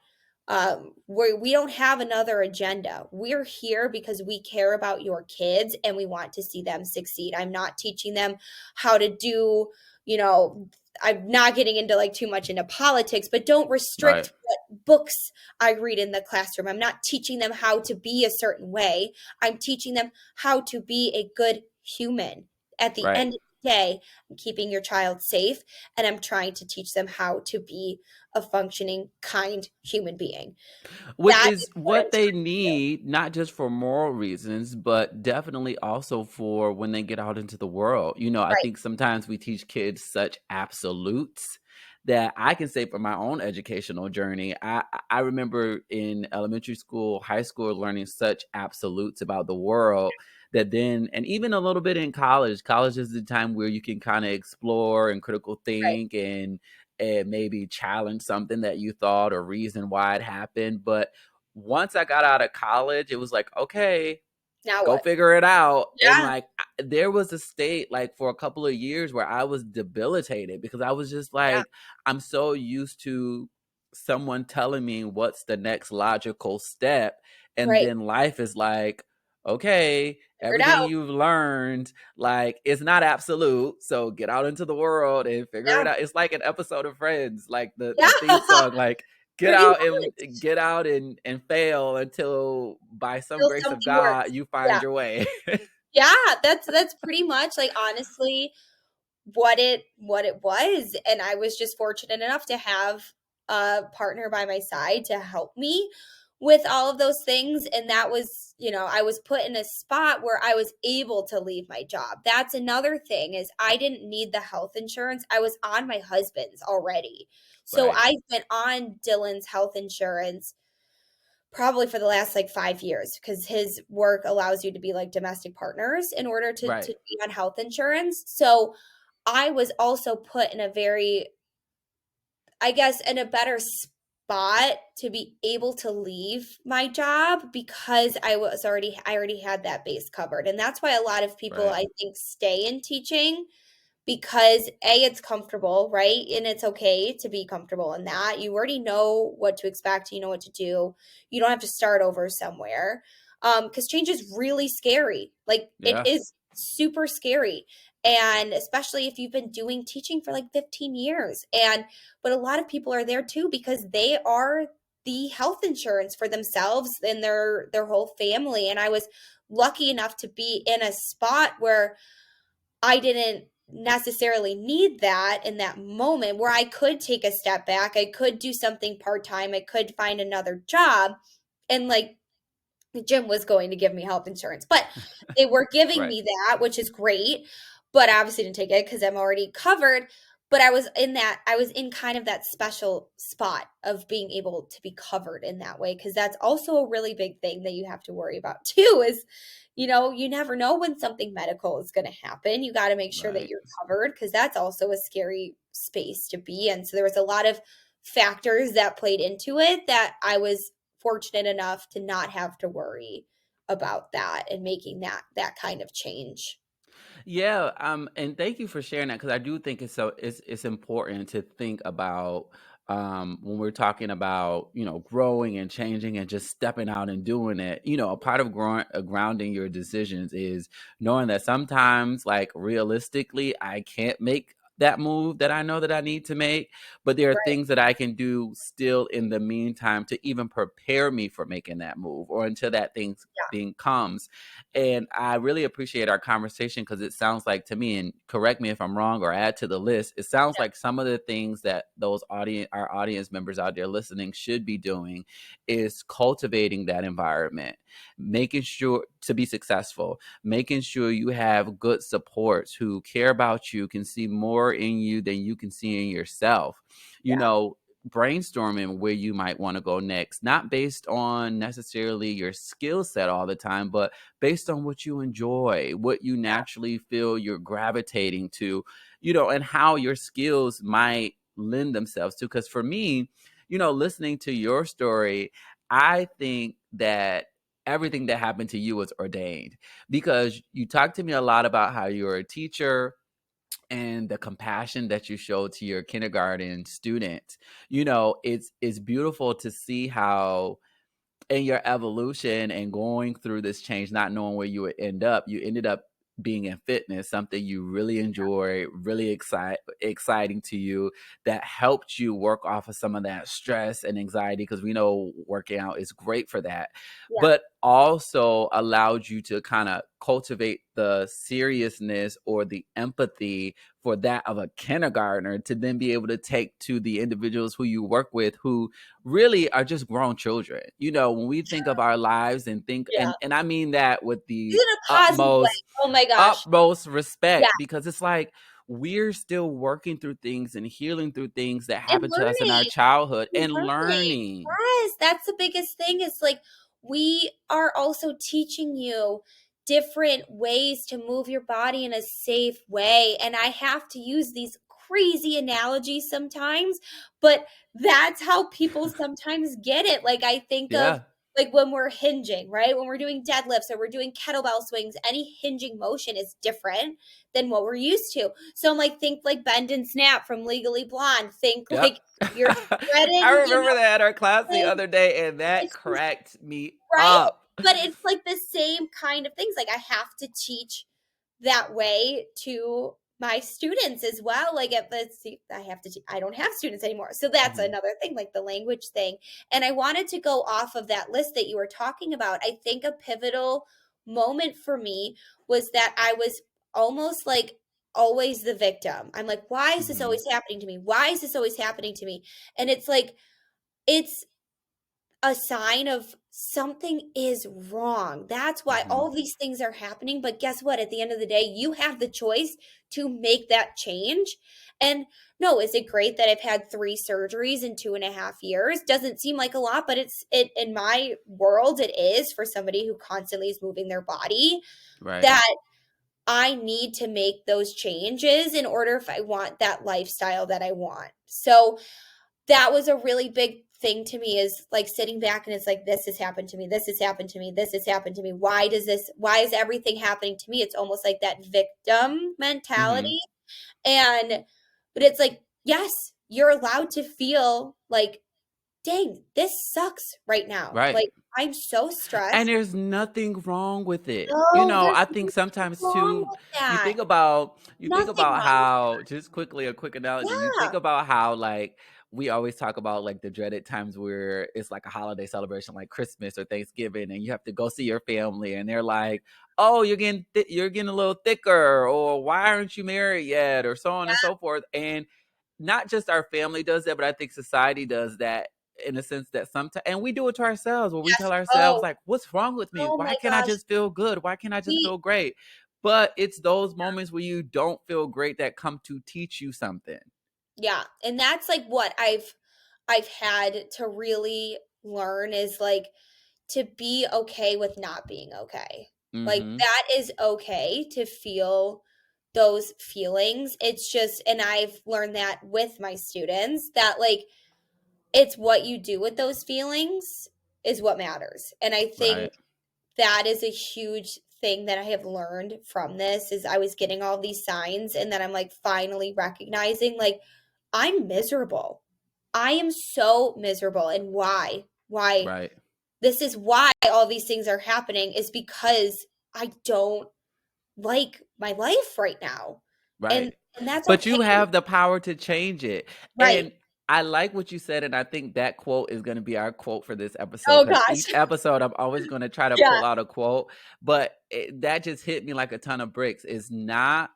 we don't have another agenda. We're here because we care about your kids and we want to see them succeed. I'm not teaching them how to do, you know, I'm not getting into like too much into politics, but don't Right. restrict what books I read in the classroom. I'm not teaching them how to be a certain way. I'm teaching them how to be a good human. At the Right. end of the day, I'm keeping your child safe, and I'm trying to teach them how to be a functioning, kind human being. Which That is is what I'm what they trying to do. need, not just for moral reasons, but definitely also for when they get out into the world. I Right, think sometimes we teach kids such absolutes that I can say from my own educational journey, I remember in elementary school, high school, learning such absolutes about the world that then, and even a little bit in college. College is the time where you can kind of explore and critical right. think and maybe challenge something that you thought or reason why it happened. But once I got out of college, it was like, okay, Now go what? figure it out. And Yeah, like, there was a state like for a couple of years where I was debilitated because I was just yeah, like, I'm so used to someone telling me what's the next logical step. And right. then life is like, okay, Figure it everything out. you've learned, like, it's not absolute. So get out into the world and figure it Yeah, out. It's like an episode of Friends, like the yeah, theme song, like, pretty much. get out and fail until by some Till grace of something God works. you Yeah, find your way. yeah, that's pretty much, like, honestly what it was. And I was just fortunate enough to have a partner by my side to help me with all of those things. And that was, I was put in a spot where I was able to leave my job. That's another thing, is I didn't need the health insurance. I was on my husband's already. So Right, I've been on Dylan's health insurance probably for the last like 5 years, because his work allows you to be like domestic partners in order to right. be on health insurance. So I was also put in a very, I guess, in a better spot to be able to leave my job, because I already had that base covered. And that's why a lot of people, Right. I think, stay in teaching, because it's comfortable, right? And it's okay to be comfortable in that. You already know what to expect, you know what to do. You don't have to start over somewhere. Because change is really scary. Like, it Yeah. is super scary. And especially if you've been doing teaching for like 15 years. But a lot of people are there too because they are the health insurance for themselves and their whole family. And I was lucky enough to be in a spot where I didn't necessarily need that in that moment, where I could take a step back. I could do something part time. I could find another job. And like, the gym was going to give me health insurance, but they were giving Right. me that, which is great. But I obviously didn't take it because I'm already covered. but I was in kind of that special spot of being able to be covered in that way, because that's also a really big thing that you have to worry about too is, you never know when something medical is going to happen. You got to make sure that Right. you're covered, because that's also a scary space to be in. So there was a lot of factors that played into it that I was fortunate enough to not have to worry about that and making that kind of change. Yeah, and thank you for sharing that because I do think it's important to think about when we're talking about growing and changing and just stepping out and doing it. A part of grounding your decisions is knowing that sometimes, like realistically, I can't make that move that I know that I need to make, but there are Right. things that I can do still in the meantime to even prepare me for making that move or until that thing comes. And I really appreciate our conversation because it sounds like to me, and correct me if I'm wrong or add to the list, it sounds Yeah. like some of the things that our audience members out there listening should be doing is cultivating that environment, making sure to be successful, making sure you have good supports who care about you, can see more in you than you can see in yourself. You Yeah. know, brainstorming where you might want to go next, not based on necessarily your skill set all the time, but based on what you enjoy, what you Yeah. naturally feel you're gravitating to, and how your skills might lend themselves to. Because for me, listening to your story, I think that everything that happened to you was ordained because you talked to me a lot about how you're a teacher and the compassion that you show to your kindergarten students. It's beautiful to see how in your evolution and going through this change, not knowing where you would end up, you ended up being in fitness, something you really enjoy, really exciting to you, that helped you work off of some of that stress and anxiety, because we know working out is great for that, Yeah. but also allowed you to kind of cultivate the seriousness or the empathy for that of a kindergartner to then be able to take to the individuals who you work with who really are just grown children. When we think of our lives and think, Yeah. and I mean that with In the a positive way. utmost Oh my gosh. utmost Yeah. respect, because it's like we're still working through things and healing through things that And happened to us in our learning. childhood And and learning. learning. Yes, that's the biggest thing is like we are also teaching you different ways to move your body in a safe way. And I have to use these crazy analogies sometimes, but that's how people sometimes get it. Like I think of Yeah. like when we're hinging, right? When we're doing deadlifts or we're doing kettlebell swings, any hinging motion is different than what we're used to. So I'm like, think like bend and snap from Legally Blonde. Think Yep. like you're I spreading, remember that at our class the like, other day, and that it's just cracked me right? up. But it's like the same kind of things. Like I have to teach that way to my students as well. Like at the I have to I don't have students anymore. So that's Mhm. another thing, like the language thing. And I wanted to go off of that list that you were talking about. I think a pivotal moment for me was that I was almost like always the victim. I'm like, why is this Mhm. always happening to me? Why is this always happening to me? And it's like it's a sign of something is wrong. That's why Mhm. all these things are happening. But guess what? At the end of the day, you have the choice to make that change. And no, is it great that I've had 3 surgeries in 2.5 years? Doesn't seem like a lot, but it in my world, it is for somebody who constantly is moving their body. Right. That I need to make those changes in order if I want that lifestyle that I want. So that was a really big thing to me is like sitting back and it's like this has happened to me, this has happened to me, this has happened to me, why is everything happening to me? It's almost like that victim Mhm. mentality. And but it's like yes, you're allowed to feel like dang, this sucks right now, Right. like I'm so And stressed. there's nothing wrong with it. No, there's I think nothing sometimes wrong too, with you that. think about Nothing wrong with how, just quickly, a quick analogy, you that. think about how like we always talk about like the dreaded times where it's like a holiday celebration like Christmas or Thanksgiving and you have to go see your family and they're like, "Oh, you're getting a little thicker," or "Why aren't you married yet?" or so on and Yeah. so forth. And not just our family does that, but I think society does that in a sense that sometimes, and we do it to ourselves where we Yes. tell ourselves Oh, like, what's wrong with me? oh Why my can't I gosh. just feel good? Why can't I just We feel great? But it's those moments where you don't feel great that come to teach you something. Yeah, and that's like what I've had to really learn is like to be okay with not being okay. Like Mhm. that is okay to feel those feelings. It's just, and I've learned that with my students that like it's what you do with those feelings is what matters. And I think Right. that is a huge thing that I have learned from this is I was getting all these signs and then I'm like finally recognizing like I'm miserable. I am so miserable and why? Why? Right. This is why all these things are happening is because I don't like my life right now. And Right. and that's But okay. you have the power to change it. Right. And I like what you said, and I think that quote is gonna be our quote for this episode. Oh Because gosh. each episode, I'm always gonna try to Yeah. pull out a quote, but that just hit me like a ton of bricks. It's not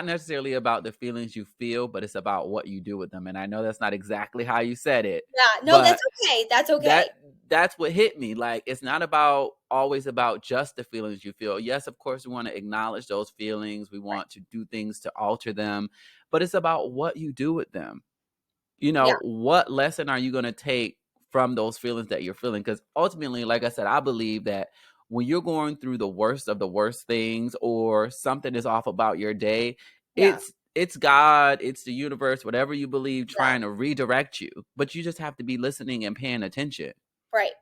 necessarily about the feelings you feel, but it's about what you do with them, and I know that's not exactly how you said it, Yeah. No, that's but okay. That's that okay. that's what hit me. Like, it's not about always about just the feelings you feel. Yes, of course, we want to acknowledge those feelings. We Right. want to do things to alter them, but it's about what you do with them. Yeah. What lesson are you going to take from those feelings that you're feeling? Because ultimately, like I said, I believe that when you're going through the worst of the worst things or something is off about your day, Yeah. it's God, it's the universe, whatever you believe, Yeah. trying to redirect you. But you just have to be listening and paying attention. Right.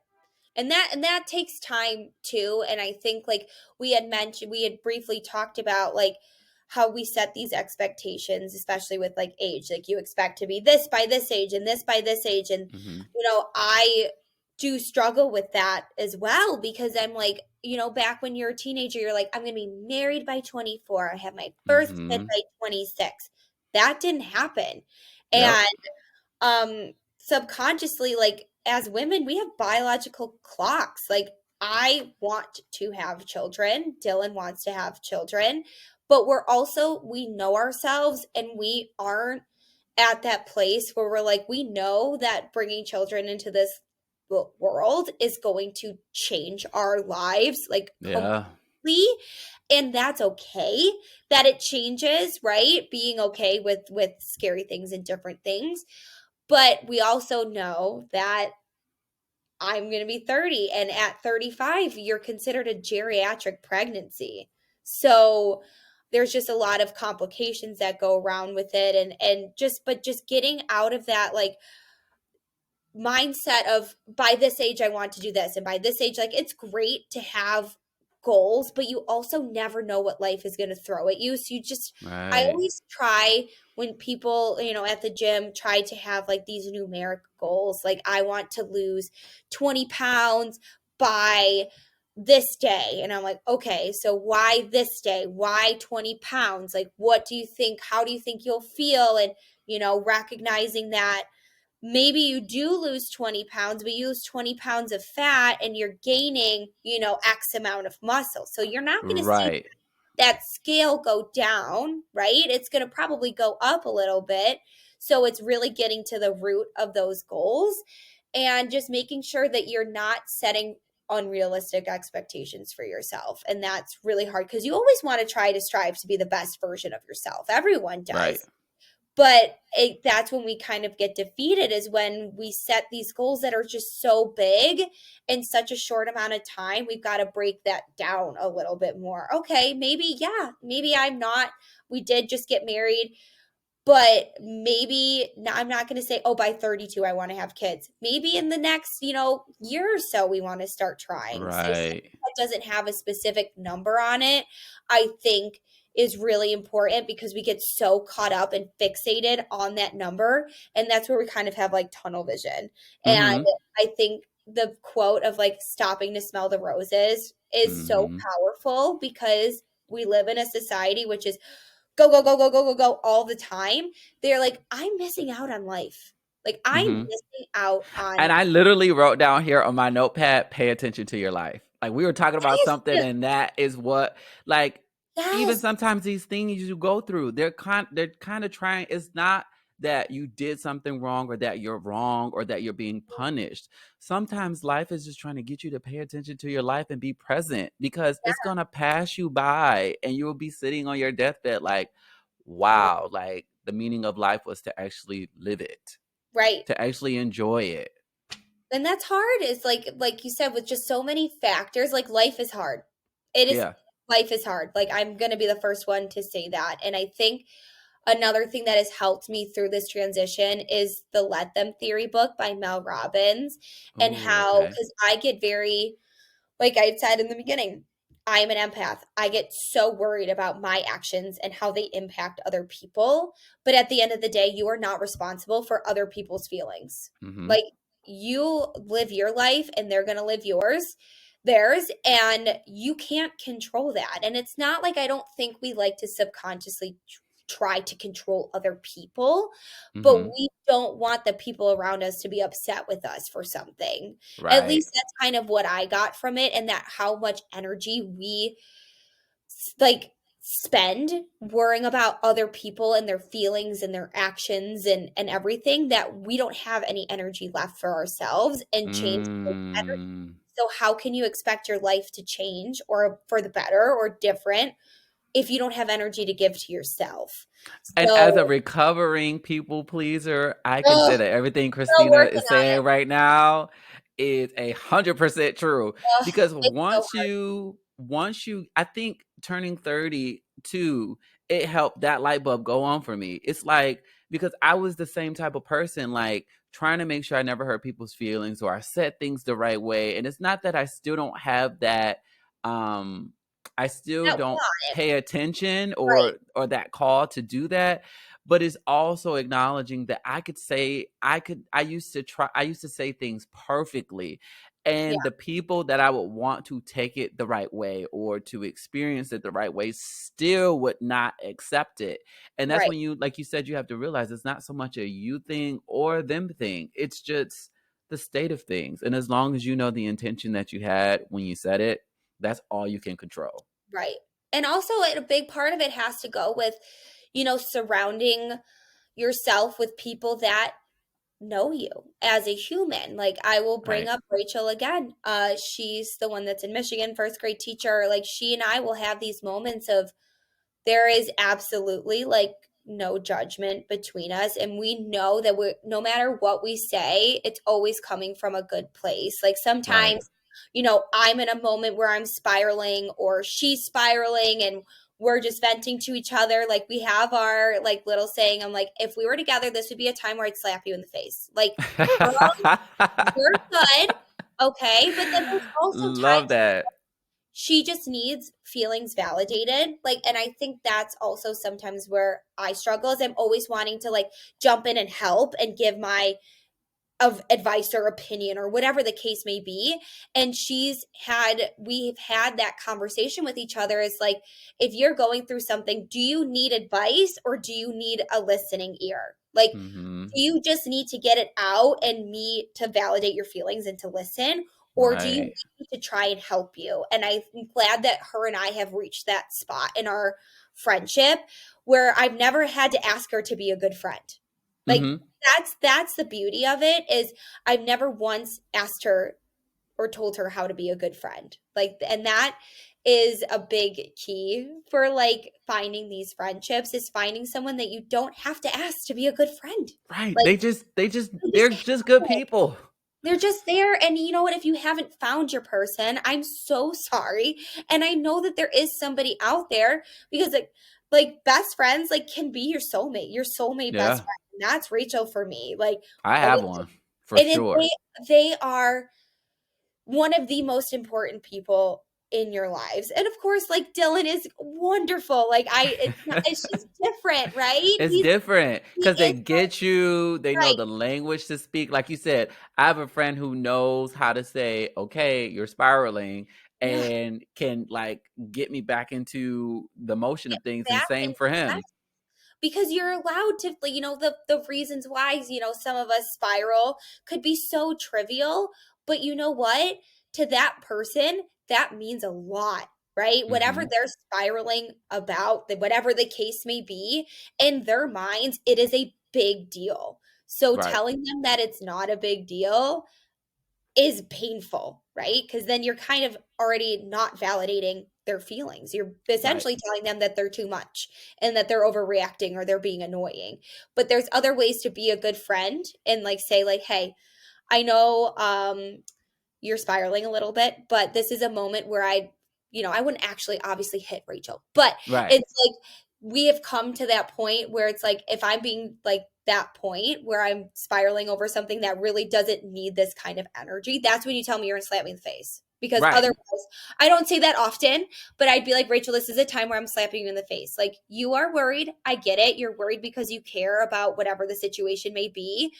And that takes time too, and I think like we had briefly talked about like how we set these expectations especially with like age, like you expect to be this by this age and this by this age, and Hmm. I do struggle with that as well because I'm like, back when you're a teenager you're like I'm going to be married by 24, I have my first kid Mhm. by 26. That didn't happen. Yep. And subconsciously, like as women we have biological clocks. Like I want to have children, Dylan wants to have children, but we know ourselves and we aren't at that place where we're like we know that bringing children into this world is going to change our lives like Yeah. completely, and that's okay that it changes, right? Being okay with scary things and different things, but we also know that I'm going to be 30 and at 35 you're considered a geriatric pregnancy. So there's just a lot of complications that go around with it, and just getting out of that like mindset of by this age I want to do this and by this age, like it's great to have goals but you also never know what life is going to throw at you, so I Right. always try when people at the gym try to have like these numeric goals like I want to lose 20 pounds by this day, and I'm like okay, so why this day, why 20 pounds, like what do you think, how do you think you'll feel, and recognizing that maybe you do lose 20 pounds, but you lose 20 pounds of fat and you're gaining, X amount of muscle. So you're not going to see Right. that scale go down, right? It's going to probably go up a little bit. So it's really getting to the root of those goals and just making sure that you're not setting unrealistic expectations for yourself. And that's really hard because you always want to try to strive to be the best version of yourself. Everyone Right. does, but that's when we kind of get defeated is when we set these goals that are just so big in such a short amount of time. We've got to break that down a little bit more. Okay, maybe, yeah, maybe I'm not, we did just get married, but maybe I'm not going to say, oh, by 32, I want to have kids. Maybe in the next, year or so, we want to start trying. So something Right. that doesn't have a specific number on it, I think is really important because we get so caught up and fixated on that number. And that's where we kind of have like tunnel vision. And Mhm. I think the quote of like stopping to smell the roses is so Mhm. powerful because we live in a society which is go, go, go, go, go, go, go all the time. They're like, I'm missing out on life. Like I'm Mhm. missing out on And I literally wrote down here on my notepad, pay attention to your life. Like, we were talking about something, yes, and that is what, like, even yes, sometimes these things you go through, they're kind of trying. It's not that you did something wrong or that you're wrong or that you're being punished. Sometimes life is just trying to get you to pay attention to your life and be present because it's gonna pass you by and you will be sitting on your deathbed like, Yeah. wow, like the meaning of life was to actually live it, Right. to actually enjoy it. And that's hard. It's like you said, with just so many factors, like life is hard. It is Yeah. life is hard. Like I'm gonna be the first one to say that. And I think another thing that has helped me through this transition is the Let Them Theory book by Mel Robbins, and Oh, how, okay. because I get very, like I said in the beginning, I'm an empath. I get so worried about my actions and how they impact other people. But at the end of the day, you are not responsible for other people's feelings. Mm-hmm. Like, you live your life and they're going to live theirs, and you can't control that. And it's not like, I don't think we like to subconsciously try to control other people, but Mm-hmm. we don't want the people around us to be upset with us for something. At Right. least that's kind of what I got from it, and that how much energy we like spend worrying about other people and their feelings and their actions and everything, that we don't have any energy left for ourselves and change those energy. Mm. So how can you expect your life to change or for the better or different if you don't have energy to give to yourself? And as a So, recovering people pleaser, I can say oh, that everything still Christina working is on it. saying right now is 100% true. Ugh, Because it's so once you, I think turning 32, it helped that light bulb go on for me. It's like, because I was the same type of person, like trying to make sure I never hurt people's feelings or I said things the right way. And it's not that I still don't have that, um, I still that don't want it. pay attention Right, or that call to do that, but it's also acknowledging that I used to say things perfectly, yeah, and the people that I would want to take it the right way or to experience it the right way still would not accept it. And that's right, when you, like you said, you have to realize it's not so much a you thing or them thing, it's just the state of things. And as long as you know the intention that you had when you said it, that's all you can control. right. And also, a big part of it has to go with, surrounding yourself with people that know you as a human. Like, I will bring Right. up Rachel again. She's the one that's in Michigan, first grade teacher. Like, she and I will have these moments of, there is absolutely like no judgment between us, and we know that we, no matter what we say, it's always coming from a good place. Like, Right. sometimes, I'm in a moment where I'm spiraling or she's spiraling, and we're just venting to each other. Like, we have our like little saying, I'm like, if we were together, this would be a time where I'd slap you in the face. Like, girl, you're good, okay? But then there's also Love times that. she just needs feelings validated. Like, and I think that's also sometimes where I struggle, is I'm always wanting to like jump in and help and give my of advice or opinion or whatever the case may be. And we've had that conversation with each other, is like, if you're going through something, do you need advice or do you need a listening ear? Like, Mhm. do you just need to get it out and me to validate your feelings and to listen? Or do you need Right. me to try and help you? And I'm glad that her and I have reached that spot in our friendship where I've never had to ask her to be a good friend. Like, Mhm. that's the beauty of it, is I've never once asked her or told her how to be a good friend. Like, and that is a big key for like finding these friendships, is finding someone that you don't have to ask to be a good friend. Right. Like, they just They're just good people. they're just there. And you know what? If you haven't found your person, I'm so sorry. And I know that there is somebody out there, because like best friends like can be your soulmate best Yeah. friend. And that's Rachel for me. Like, I have always, one for and sure. they are one of the most important people in your lives. And of course, like Dylan is wonderful. Like, it's just different, right? It's different He because they is get you, they know right. the language to speak. Like you said, I have a friend who knows how to say, okay, you're spiraling, Yeah, and can like get me back into the motion of things. And back same and for yes, him. because you're allowed to, like, the reasons why, some of us spiral could be so trivial, but you know what? To that person, that means a lot, right? Whatever Hmm. they're spiraling about, whatever the case may be, in their minds, it is a big deal. So Right. telling them that it's not a big deal is painful, right? Because then you're kind of already not validating their feelings. You're Right. essentially telling them that they're too much and that they're overreacting or they're being annoying. But there's other ways to be a good friend and like say like, hey, I know you're spiraling a little bit, but this is a moment where I wouldn't actually obviously hit Rachel, but Right. it's like we have come to that point where it's like if I'm being like that point where I'm spiraling over something that really doesn't need this kind of energy, that's when you tell me you're gonna slap me in the face. Because Right. otherwise, I don't say that often, but I'd be like, Rachel, this is a time where I'm slapping you in the face. Like, you are worried. I get it. You're worried because you care about whatever the situation may be,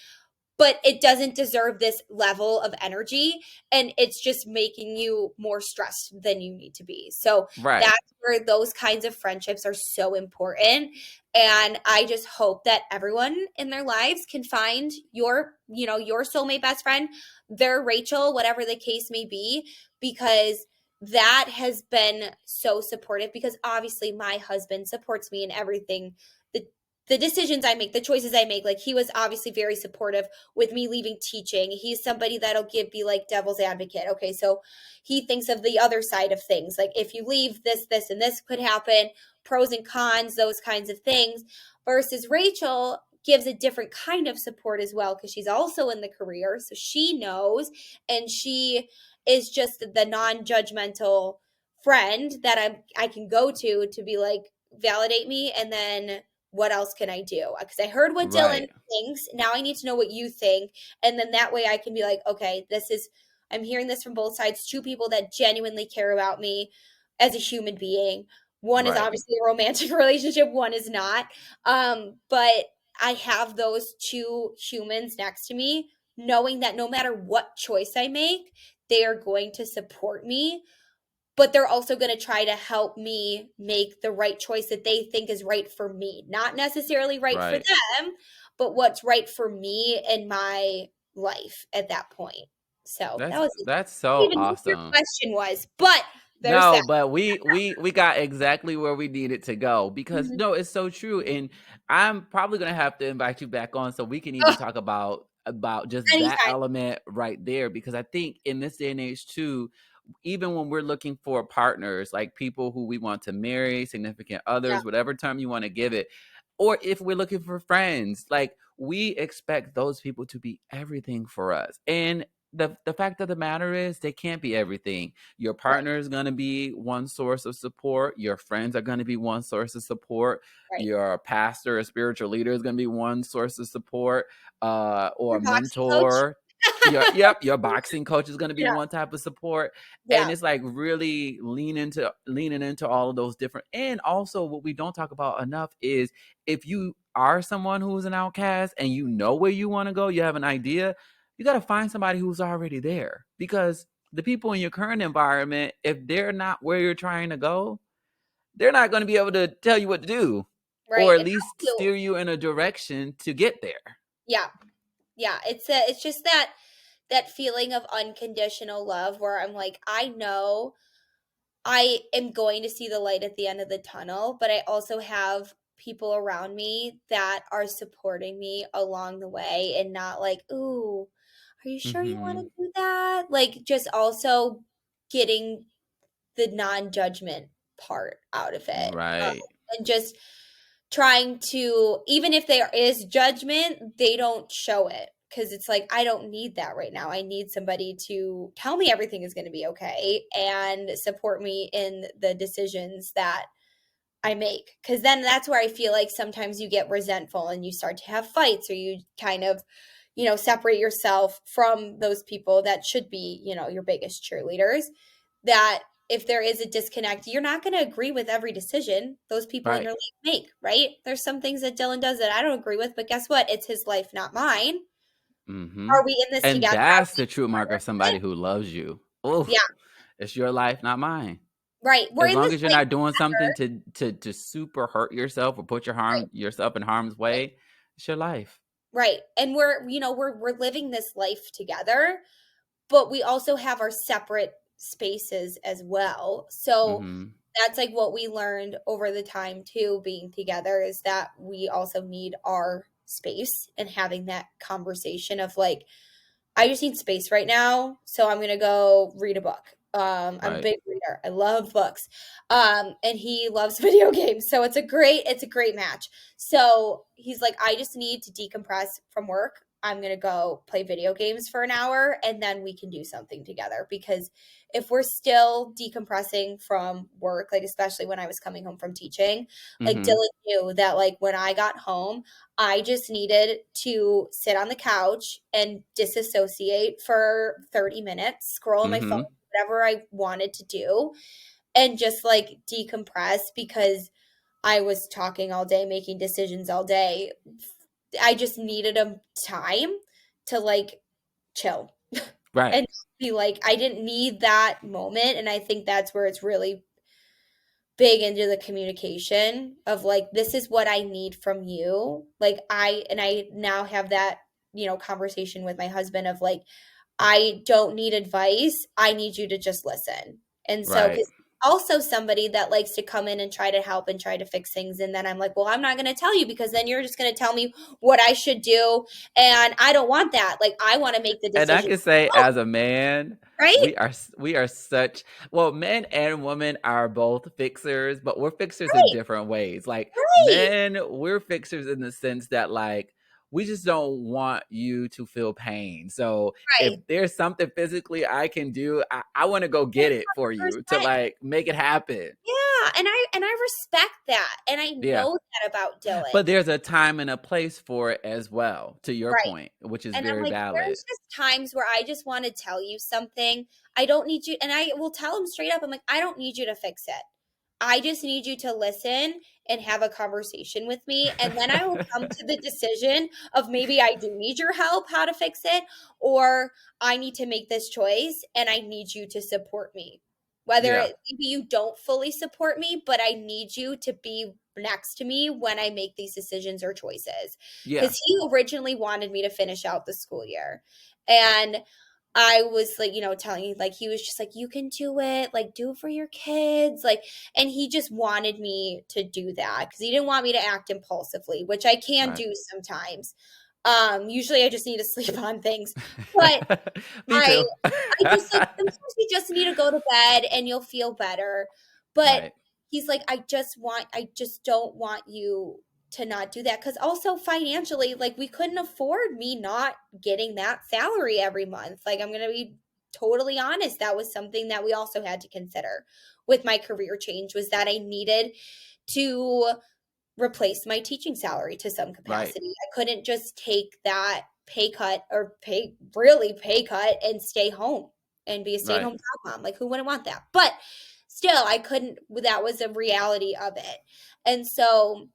but it doesn't deserve this level of energy, and it's just making you more stressed than you need to be. So Right. that's where those kinds of friendships are so important, and I just hope that everyone in their lives can find your soulmate best friend, their Rachel, whatever the case may be, because that has been so supportive, because obviously my husband supports me in everything, the the decisions I make, the choices I make. Like, he was obviously very supportive with me leaving teaching. He's somebody that'll be like devil's advocate. Okay, so he thinks of the other side of things. Like, if you leave, this, and this could happen, pros and cons, those kinds of things. Versus Rachel gives a different kind of support as well, because she's also in the career. So she knows, and she is just the non-judgmental friend that I can go to be like, validate me, and then what else can I do? Because I heard what Dylan Right. thinks. Now I need to know what you think. And then that way I can be like, okay, I'm hearing this from both sides. Two people that genuinely care about me as a human being. One is Right. obviously a romantic relationship, one is not. But I have those two humans next to me, knowing that no matter what choice I make, they are going to support me, but they're also going to try to help me make the right choice that they think is right for me. Not necessarily right for Right. them, but what's right for me in my life at that point. So that That's was, that's I don't so even know what your awesome. question was, but there's No, that. but we got exactly where we needed to go because Mhm. no, it's so true. And I'm probably gonna have to invite you back on so we can even Oh, talk about just that anytime. element right there. Because I think in this day and age too, even when we're looking for partners, like people who we want to marry, significant Yeah, others, whatever term you want to give it, or if we're looking for friends, like we expect those people to be everything for us. And the fact of the matter is they can't be everything. Your right, partner is going to be one source of support, your friends are going to be one source of support, right. your pastor or spiritual leader is going to be one source of support, or Your boxing coach? mentor. Your boxing coach is going to be Yeah, one type of support. And yeah, it's like really leaning into all of those different. And also what we don't talk about enough is if you are someone who's an outcast and you know where you want to go, you have an idea, you got to find somebody who's already there, because the people in your current environment, if they're not where you're trying to go, they're not going to be able to tell you what to do, or right. at And least how you, steer you in a direction to get there. yeah, yeah. It's just that feeling of unconditional love where I'm like, I know I am going to see the light at the end of the tunnel, but I also have people around me that are supporting me along the way and not like, "Ooh, are you sure you want Hmm. to do that?" Like, just also getting the non-judgment part out of it. Right. And just trying to, even if there is judgment, they don't show it, because it's like, I don't need that right now. I need somebody to tell me everything is going to be okay and support me in the decisions that I make. Because then that's where I feel like sometimes you get resentful and you start to have fights, or you kind of, separate yourself from those people that should be, your biggest cheerleaders. That if there is a disconnect, you're not going to agree with every decision those people in Right. your life make, right? There's some things that Dylan does that I don't agree with, but guess what? It's his life, not mine. Hmm. Are we in this And together? Are that's we the true mark partners of in it? somebody who loves you. Oh, Yeah, it's your life, not mine. right. We're As in long this as you're life not doing something together. to super hurt yourself or put Right, yourself in harm's right, way, it's your life. right. And we're living this life together, but we also have our separate spaces as well. So Hmm. that's like what we learned over the time too, being together, is that we also need our space, and having that conversation of like, I just need space right now, so I'm going to go read a book. I'm a Right. big reader. I love books. And he loves video games. So it's a great match. So he's like, I just need to decompress from work. I'm gonna go play video games for an hour and then we can do something together. Because if we're still decompressing from work, like especially when I was coming home from teaching, like Mm-hmm. Dylan knew that like when I got home, I just needed to sit on the couch and disassociate for 30 minutes, scroll on my phone, Mm-hmm. whatever I wanted to do, and just like decompress because I was talking all day, making decisions all day. I just needed a time to like chill Right. and be like, I didn't need that moment. And I think that's where it's really big into the communication of like, this is what I need from you. Like, I now have that, conversation with my husband of like, I don't need advice. I need you to just listen. And so, Right. because also somebody that likes to come in and try to help and try to fix things. And then I'm like, well, I'm not going to tell you because then you're just going to tell me what I should do. And I don't want that. Like, I want to make the And I decision. can say, Oh, as a man, right? we are such, well, men and women are both fixers, but we're fixers in Right. different ways. Like Right. men, we're fixers in the sense that like we just don't want you to feel pain. So if Right. there's something physically I can do, I want to go get it for you to 100%. like make it happen. Yeah, and I respect that, and I Yeah. know that about But Dylan. there's a time and a place for it as well, to your Right. point, which is And I'm very like, valid. there's just times where I just want to tell you something. I don't need you, and I will tell him straight up. I'm like, I don't need you to fix it. I just need you to listen and have a conversation with me. And then I will come to the decision of maybe I do need your help, how to fix it, or I need to make this choice and I need you to support me. Yeah. Maybe you don't fully support me, but I need you to be next to me when I make these decisions or choices. Yeah. Because he originally wanted me to finish out the school year. And I was like, telling you, like, he was just like, you can do it, like, do it for your kids. Like, and he just wanted me to do that because he didn't want me to act impulsively, which I can Right. do sometimes. Usually I just need to sleep on things. But Me I too. I just like sometimes you just need to go to bed and you'll feel better. But Right. he's like, I just don't want you to not do that. Cause also financially, like we couldn't afford me not getting that salary every month. Like I'm gonna be totally honest. That was something that we also had to consider with my career change was that I needed to replace my teaching salary to some Right. capacity. I couldn't just take that pay cut or pay cut and stay home and be a Right. stay-at-home job mom. Like who wouldn't want that? But still, I couldn't that was a reality of it. And so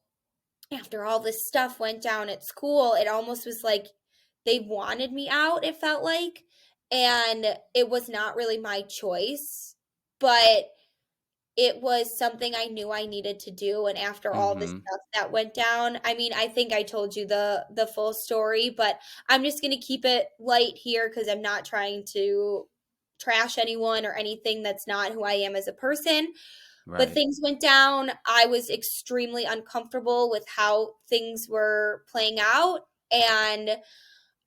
after all this stuff went down at school, it almost was like they wanted me out, it felt like. And it was not really my choice, but it was something I knew I needed to do, and after all this Mhm. stuff that went down, I mean, I think I told you the full story, but I'm just gonna keep it light here because 'cause I'm not trying to trash anyone or anything that's not who I am as a person, but Right. things went down. I was extremely uncomfortable with how things were playing out, and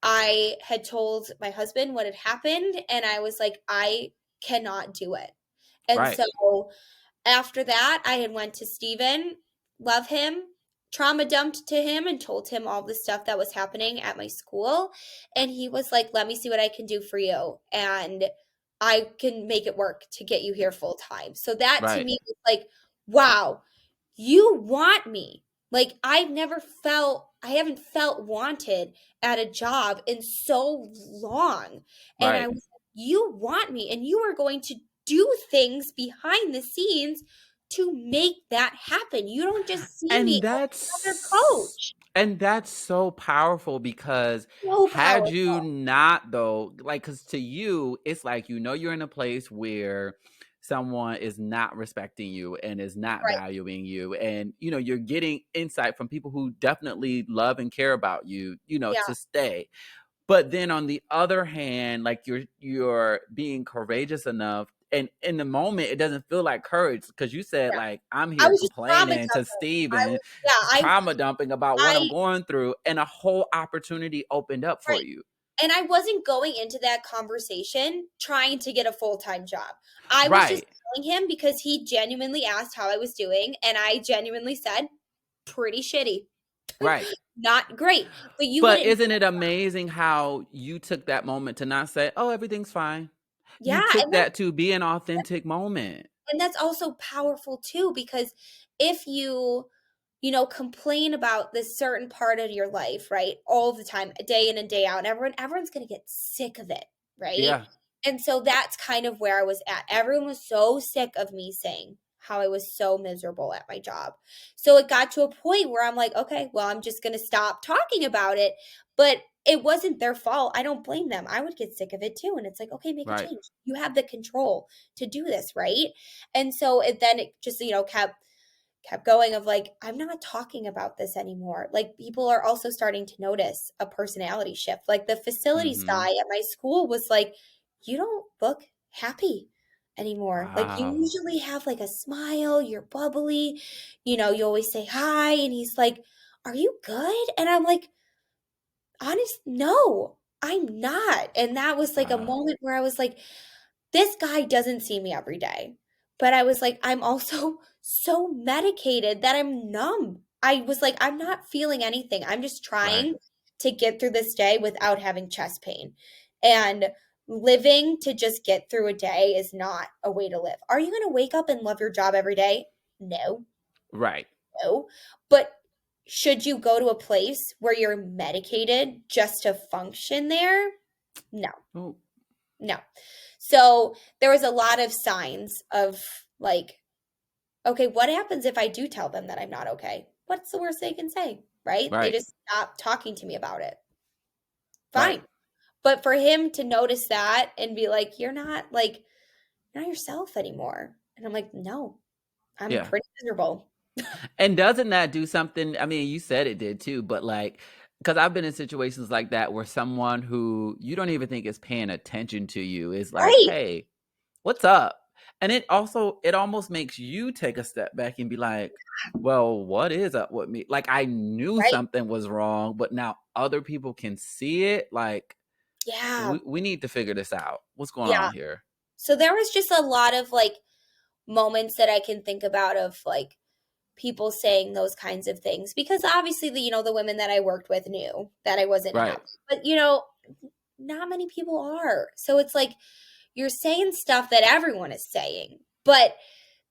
I had told my husband what had happened, and I was like, "I cannot do it." And Right. so after that, I had went to Steven, love him, trauma dumped to him and told him all the stuff that was happening at my school, and he was like, "Let me see what I can do for you, and I can make it work to get you here full time." So that to Right. me was like, "Wow, you want me." Like I haven't felt wanted at a job in so long. And I Right. was like, "You want me and you are going to do things behind the scenes to make that happen. You don't just see me And as another that's coach." and that's so powerful because So had you powerful. not though, like cuz to you it's like you're in a place where someone is not respecting you and is not Right. valuing you and you're getting insight from people who definitely love and care about you, Yeah. to stay. But then on the other hand, like you're being courageous enough and in the moment it doesn't feel like courage because you said Yeah. like I'm I here was just trauma complaining to dumping. I Steven, was yeah, trauma dumping about what I'm I going through and a whole opportunity opened up for right. you. And I wasn't going into that conversation trying to get a full-time job. I was just Right. telling him because he genuinely asked how I was doing, and I genuinely said, "Pretty shitty. Right. Not great." But you But wouldn't isn't it amazing how you took that moment to not say, "Oh, everything's fine." You Yeah, took and that that to be an authentic moment. and that's also powerful too, because if complain about this certain part of your life, right, all the time, day in and day out, and everyone's gonna get sick of it, right? Yeah. And so that's kind of where I was at. Everyone was so sick of me saying how I was so miserable at my job. So it got to a point where I'm like, okay, well, I'm just gonna stop talking about it. But it wasn't their fault. I don't blame them. I would get sick of it too. And it's like, okay, make a Right. change. You have the control to do this, right? And so it just, kept going of like, I'm not talking about this anymore. Like people are also starting to notice a personality shift. Like the facilities guy Mhm. at my school was like, you don't look happy anymore. Like you Wow. usually have like a smile, you're bubbly, you always say hi. And he's like, are you good? And I'm like, honest, no, I'm not. And that was like a Wow. moment where I was like, this guy doesn't see me every day. But I was like, I'm also so medicated that I'm numb. I was like, I'm not feeling anything. I'm just Right. trying to get through this day without having chest pain. And living to just get through a day is not a way to live. Are you going to wake up and love your job every day? No, Right. no. But should you go to a place where you're medicated just to function there? No. Oh, No. So there was a lot of signs of like, okay, what happens if I do tell them that I'm not okay? What's the worst they can say? Right? They right. just stop talking to me about it. Right. Fine. But for him to notice that and be like, you're not yourself anymore. And I'm like, no, I'm Yeah. pretty miserable. And doesn't that do something? I mean, you said it did too, but like, because I've been in situations like that where someone who you don't even think is paying attention to you is like, Right. "Hey, what's up?" And it almost makes you take a step back and be like, "Well, what is up with me?" Like I knew Right. something was wrong, but now other people can see it. Like Yeah. we need to figure this out. What's going Yeah. on here? So there was just a lot of like moments that I can think about of like people saying those kinds of things because obviously the women that I worked with knew that I wasn't Right. happy. But not many people are. So it's like you're saying stuff that everyone is saying. But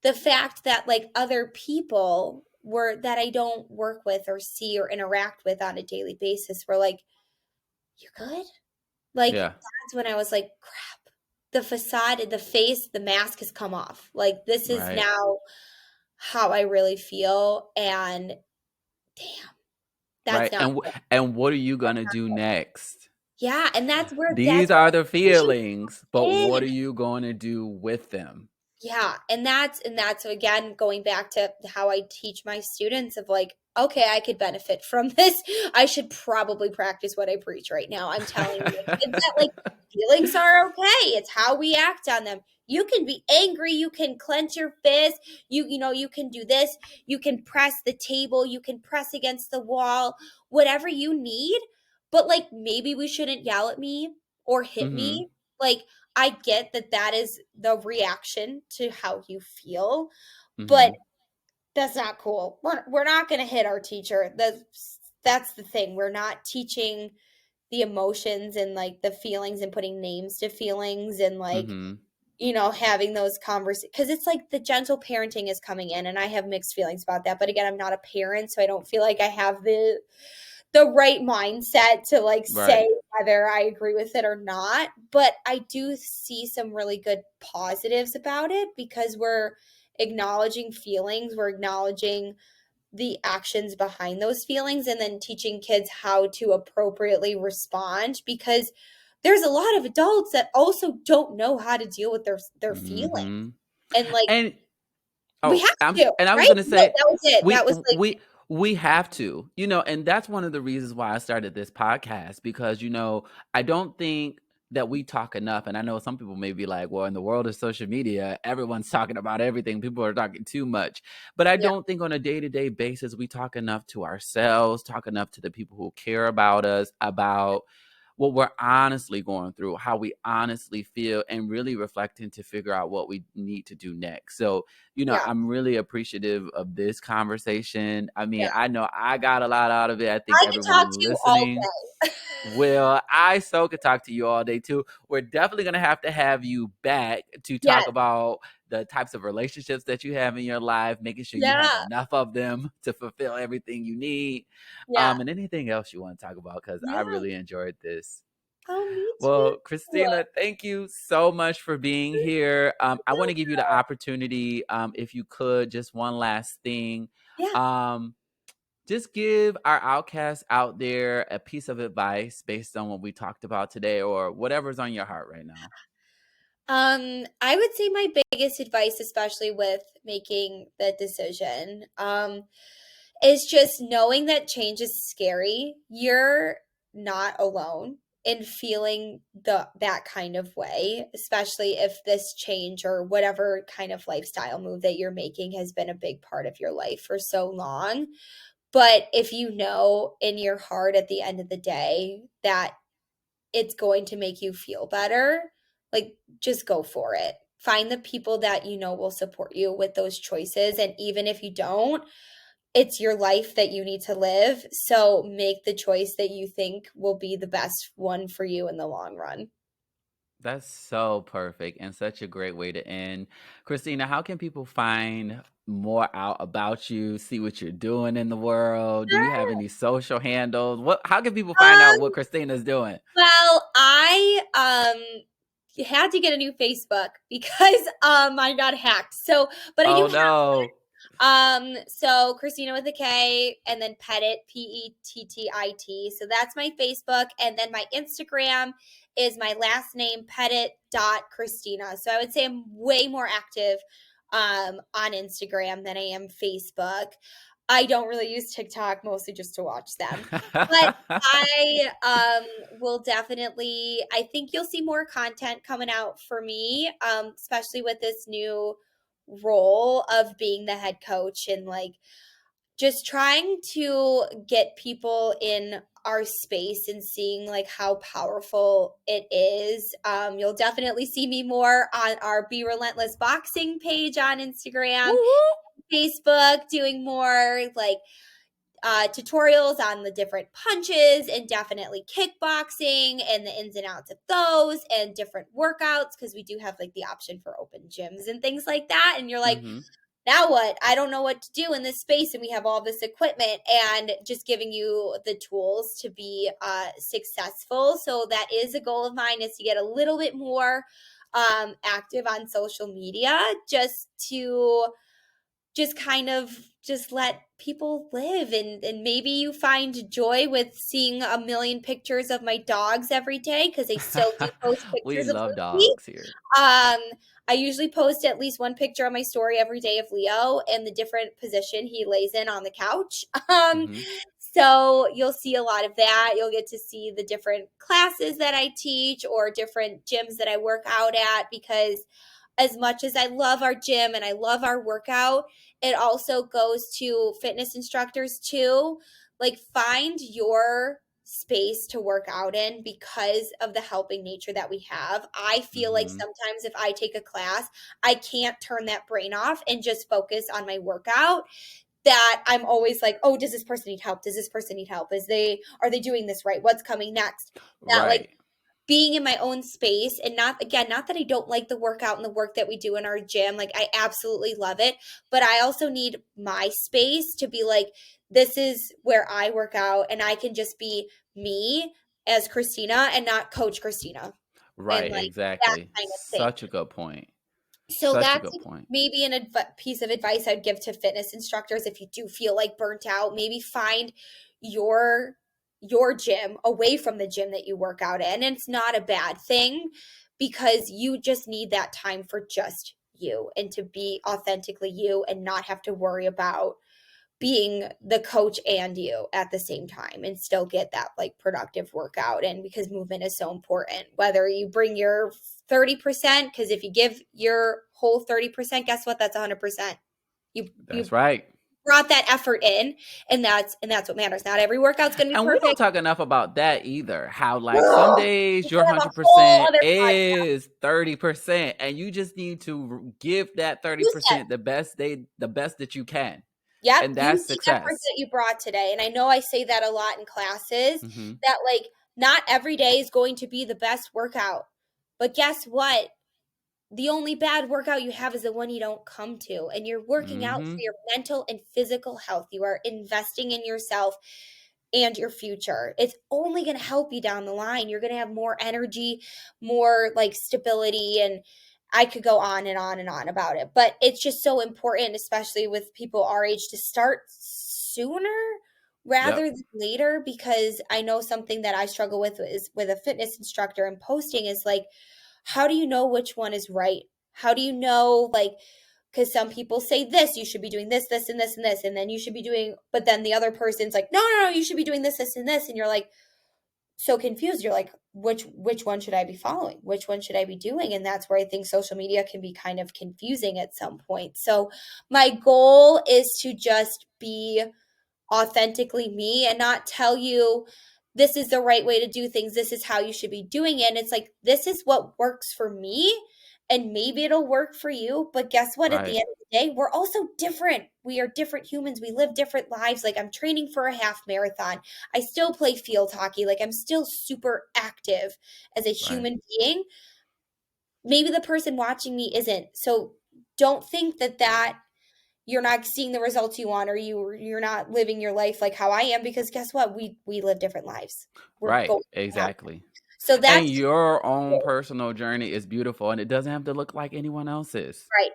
the fact that like other people were that I don't work with or see or interact with on a daily basis were like, "You good?" Like Yeah. that's when I was like, "Crap. The facade, the face, the mask has come off. Like this is Right. now how I really feel and damn, that's Right. not good. And what are you That's gonna not do good. next? Yeah, and These are the decision feelings, but comes what in. are you going to do with them? Yeah, and that's again going back to how I teach my students of like, okay, I could benefit from this. I should probably practice what I preach right now. I'm telling the kids that like feelings are okay. It's how we act on them. You can be angry, you can clench your fist, you can do this, you can press the table, you can press against the wall, whatever you need. But like maybe we shouldn't yell at me or hit Mhm. me. Like I get that that is the reaction to how you feel, but Mhm. that's not cool. We're not going to hit our teacher. That's the thing. We're not teaching the emotions and like the feelings and putting names to feelings and like Mhm. having those conversations because it's like the gentle parenting is coming in and I have mixed feelings about that. But again, I'm not a parent, so I don't feel like I have the right mindset to like Right. say whether I agree with it or not. But I do see some really good positives about it because we're acknowledging feelings, we're acknowledging the actions behind those feelings, and then teaching kids how to appropriately respond because there's a lot of adults that also don't know how to deal with their feelings. Mhm. And like And we oh, have to, and I was right? gonna No, say that was it. That we was like we have to, and that's one of the reasons why I started this podcast because I don't think that we talk enough. And I know some people may be like, well, in the world of social media, everyone's talking about everything. People are talking too much. But I yeah, don't think on a day-to-day basis we talk enough to ourselves, talk enough to the people who care about us about what we're honestly going through, how we honestly feel, and really reflecting to figure out what we need to do next. So, Yeah. I'm really appreciative of this conversation. I mean, Yeah. I know I got a lot out of it. I think I could talk everyone to you all listening day. will. I so could talk to you all day too. We're definitely going to have you back to talk Yes. about the types of relationships that you have in your life, making sure you have Yeah. enough of them to fulfill everything you need, Yeah. and anything else you want to talk about, because I Yeah. really enjoyed this. Oh, me too. Well, Kristina, thank you so much for being here. I want to give you the opportunity, if you could, just one last thing. Yeah. Um, just give our outcasts out there a piece of advice based on what we talked about today, or whatever's on your heart right now. I would say my biggest advice, especially with making the decision, is just knowing that change is scary. You're not alone in feeling that kind of way, especially if this change or whatever kind of lifestyle move that you're making has been a big part of your life for so long. But if you know in your heart at the end of the day that it's going to make you feel better, like just go for it. Find the people that you know will support you with those choices. And even if you don't, it's your life that you need to live. So make the choice that you think will be the best one for you in the long run. That's so perfect and such a great way to end. Christina, how can people find more out about you, see what you're doing in the world? Do you have any social handles? How can people find out what Um, Christina's doing? well, I had to get a new Facebook because mine got hacked. So, but I do Oh have no. so Christina with a K and then Pettit, Pettit. So that's my Facebook. And then my Instagram is my last name, Pettit.Christina. So I would say I'm way more active on Instagram than I am Facebook. I don't really use TikTok, mostly just to watch them. But I will definitely, I think you'll see more content coming out for me, especially with this new role of being the head coach and like just trying to get people in our space and seeing like how powerful it is. You'll definitely see me more on our Be Relentless Boxing page on Woo Instagram, woo. Facebook, doing more like tutorials on the different punches and definitely kickboxing and the ins and outs of those and different workouts because we do have like the option for open gyms and things like that. And you're like, Mm-hmm. now what? I don't know what to do in this space, and we have all this equipment, and just giving you the tools to be successful. So that is a goal of mine, is to get a little bit more active on social media, just to just kind of just let people live, and maybe you find joy with seeing a million pictures of my dogs every day because I still do post We pictures of love Lucy. dogs here. um, I usually post at least one picture on my story every day of Leo and the different position he lays in on the couch. Mm-hmm. So you'll see a lot of that. You'll get to see the different classes that I teach or different gyms that I work out at, because as much as I love our gym and I love our workout, it also goes to fitness instructors too. Like, find your space to work out in because of the helping nature that we have. I feel like Mm-hmm. sometimes if I take a class, I can't turn that brain off and just focus on my workout. That I'm always like, oh, does this person need help? Does this person need help? Are they doing this right? What's coming next? That like Right. being in my own space, and not that I don't like the workout and the work that we do in our gym. Like, I absolutely love it, but I also need my space to be like, this is where I work out and I can just be me as Kristina and not Coach Kristina, and Right. like that Exactly. kind of thing. Such a good point. So Such a that's good point. maybe piece of advice I'd give to fitness instructors. If you do feel like burnt out, maybe find your gym away from the gym that you work out in. And it's not a bad thing, because you just need that time for just you and to be authentically you and not have to worry about being the coach and you at the same time, and still get that like productive workout in, because movement is so important. Whether you bring your 30%, because if you give your whole 30%, guess what? That's 100%. You That's right. brought that effort in, and that's what matters. Not every workout's going to be And we don't perfect. talk enough about that either. How like some Ugh, days we your could have a whole 100% other podcast. is 30%, and you just need to give that Use that. 30% the best that you can. Yep, And use that's the effort success. that you brought today. And I know I say that a lot in classes, Hmm. that like not every day is going to be the best workout. But guess what? The only bad workout you have is the one you don't come to. And you're working out for Hmm. your mental and physical health. You are investing in yourself and your future. It's only going to help you down the line. You're going to have more energy, more like stability, and I could go on and on and on about it. But it's just so important, especially with people our age, to start sooner rather Yep. than later, because I know something that I struggle with is with a fitness instructor and posting is like, how do you know which one is right? How do you know, like, because some people say this, you should be doing this, this, and this, and this, and then you should be doing, but then the other person's like, no, no, no, you should be doing this, this, and this, and you're like so confused. You're like, which one should I be following? Which one should I be doing? And that's where I think social media can be kind of confusing at some point. So my goal is to just be authentically me and not tell you this is the right way to do things. This is how you should be doing it. And it's like, this is what works for me. And maybe it'll work for you. But guess what? At the Right. end of the day, we're also different. We are different humans. We live different lives. Like I'm training for a half marathon. I still play field hockey. Like I'm still super active as a Right. human being. Maybe the person watching me isn't. So don't think that you're not seeing the results you want, or you're not living your life like how I am, because guess what? We live different lives. We're Right. going to have. Exactly. So And that's your own personal journey is beautiful, and it doesn't have to look like anyone else's. right.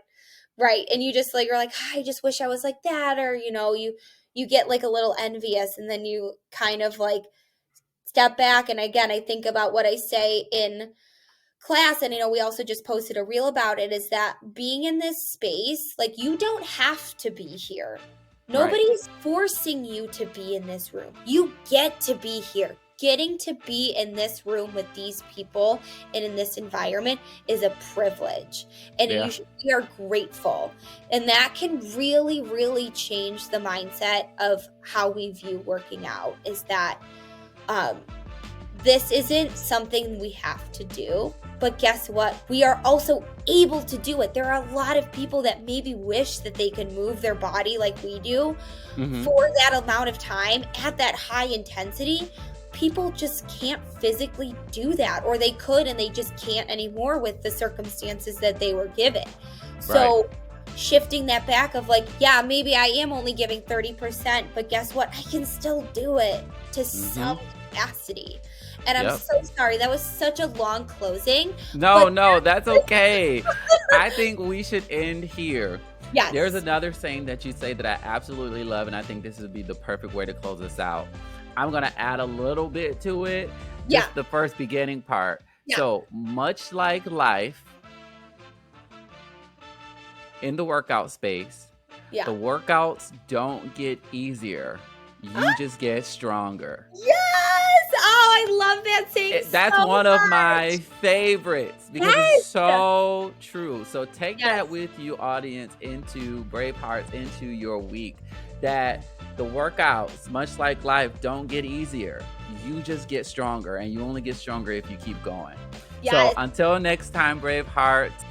Right. And you just like you're like, I just wish I was like that, or you get like a little envious, and then you kind of like step back. And again, I think about what I say in class, and we also just posted a reel about it, is that being in this space, like you don't have to be here. Right. Nobody's forcing you to be in this room. You get to be here. Getting to be in this room with these people and in this environment is a privilege, and Yeah. we are grateful, and that can really, really change the mindset of how we view working out. Is that um, this isn't something we have to do, but guess what? We are also able to do it. There are a lot of people that maybe wish that they could move their body like we do Hmm. for that amount of time at that high intensity. People just can't physically do that, or they could and they just can't anymore with the circumstances that they were given. Right. So shifting that back of like, yeah, maybe I am only giving 30%, but guess what? I can still do it to Hmm. some capacity. And I'm Yep. so sorry. That was such a long closing. No, But no, that's okay. I think we should end here. There's yes. another saying that you say that I absolutely love, and I think this would be the perfect way to close this out. I'm going to add a little bit to it, Yeah. just the first beginning part. Yeah. So, much like life in the workout space, Yeah. the workouts don't get easier. You just get stronger. Yes. Oh, I love that saying That's so one of my much. favorites because it's Yes. so true. So take that Yes. with you, audience, into Brave Hearts, into your week. That the workouts, much like life, don't get easier. You just get stronger, and you only get stronger if you keep going. So Yes. until next time, Brave Hearts.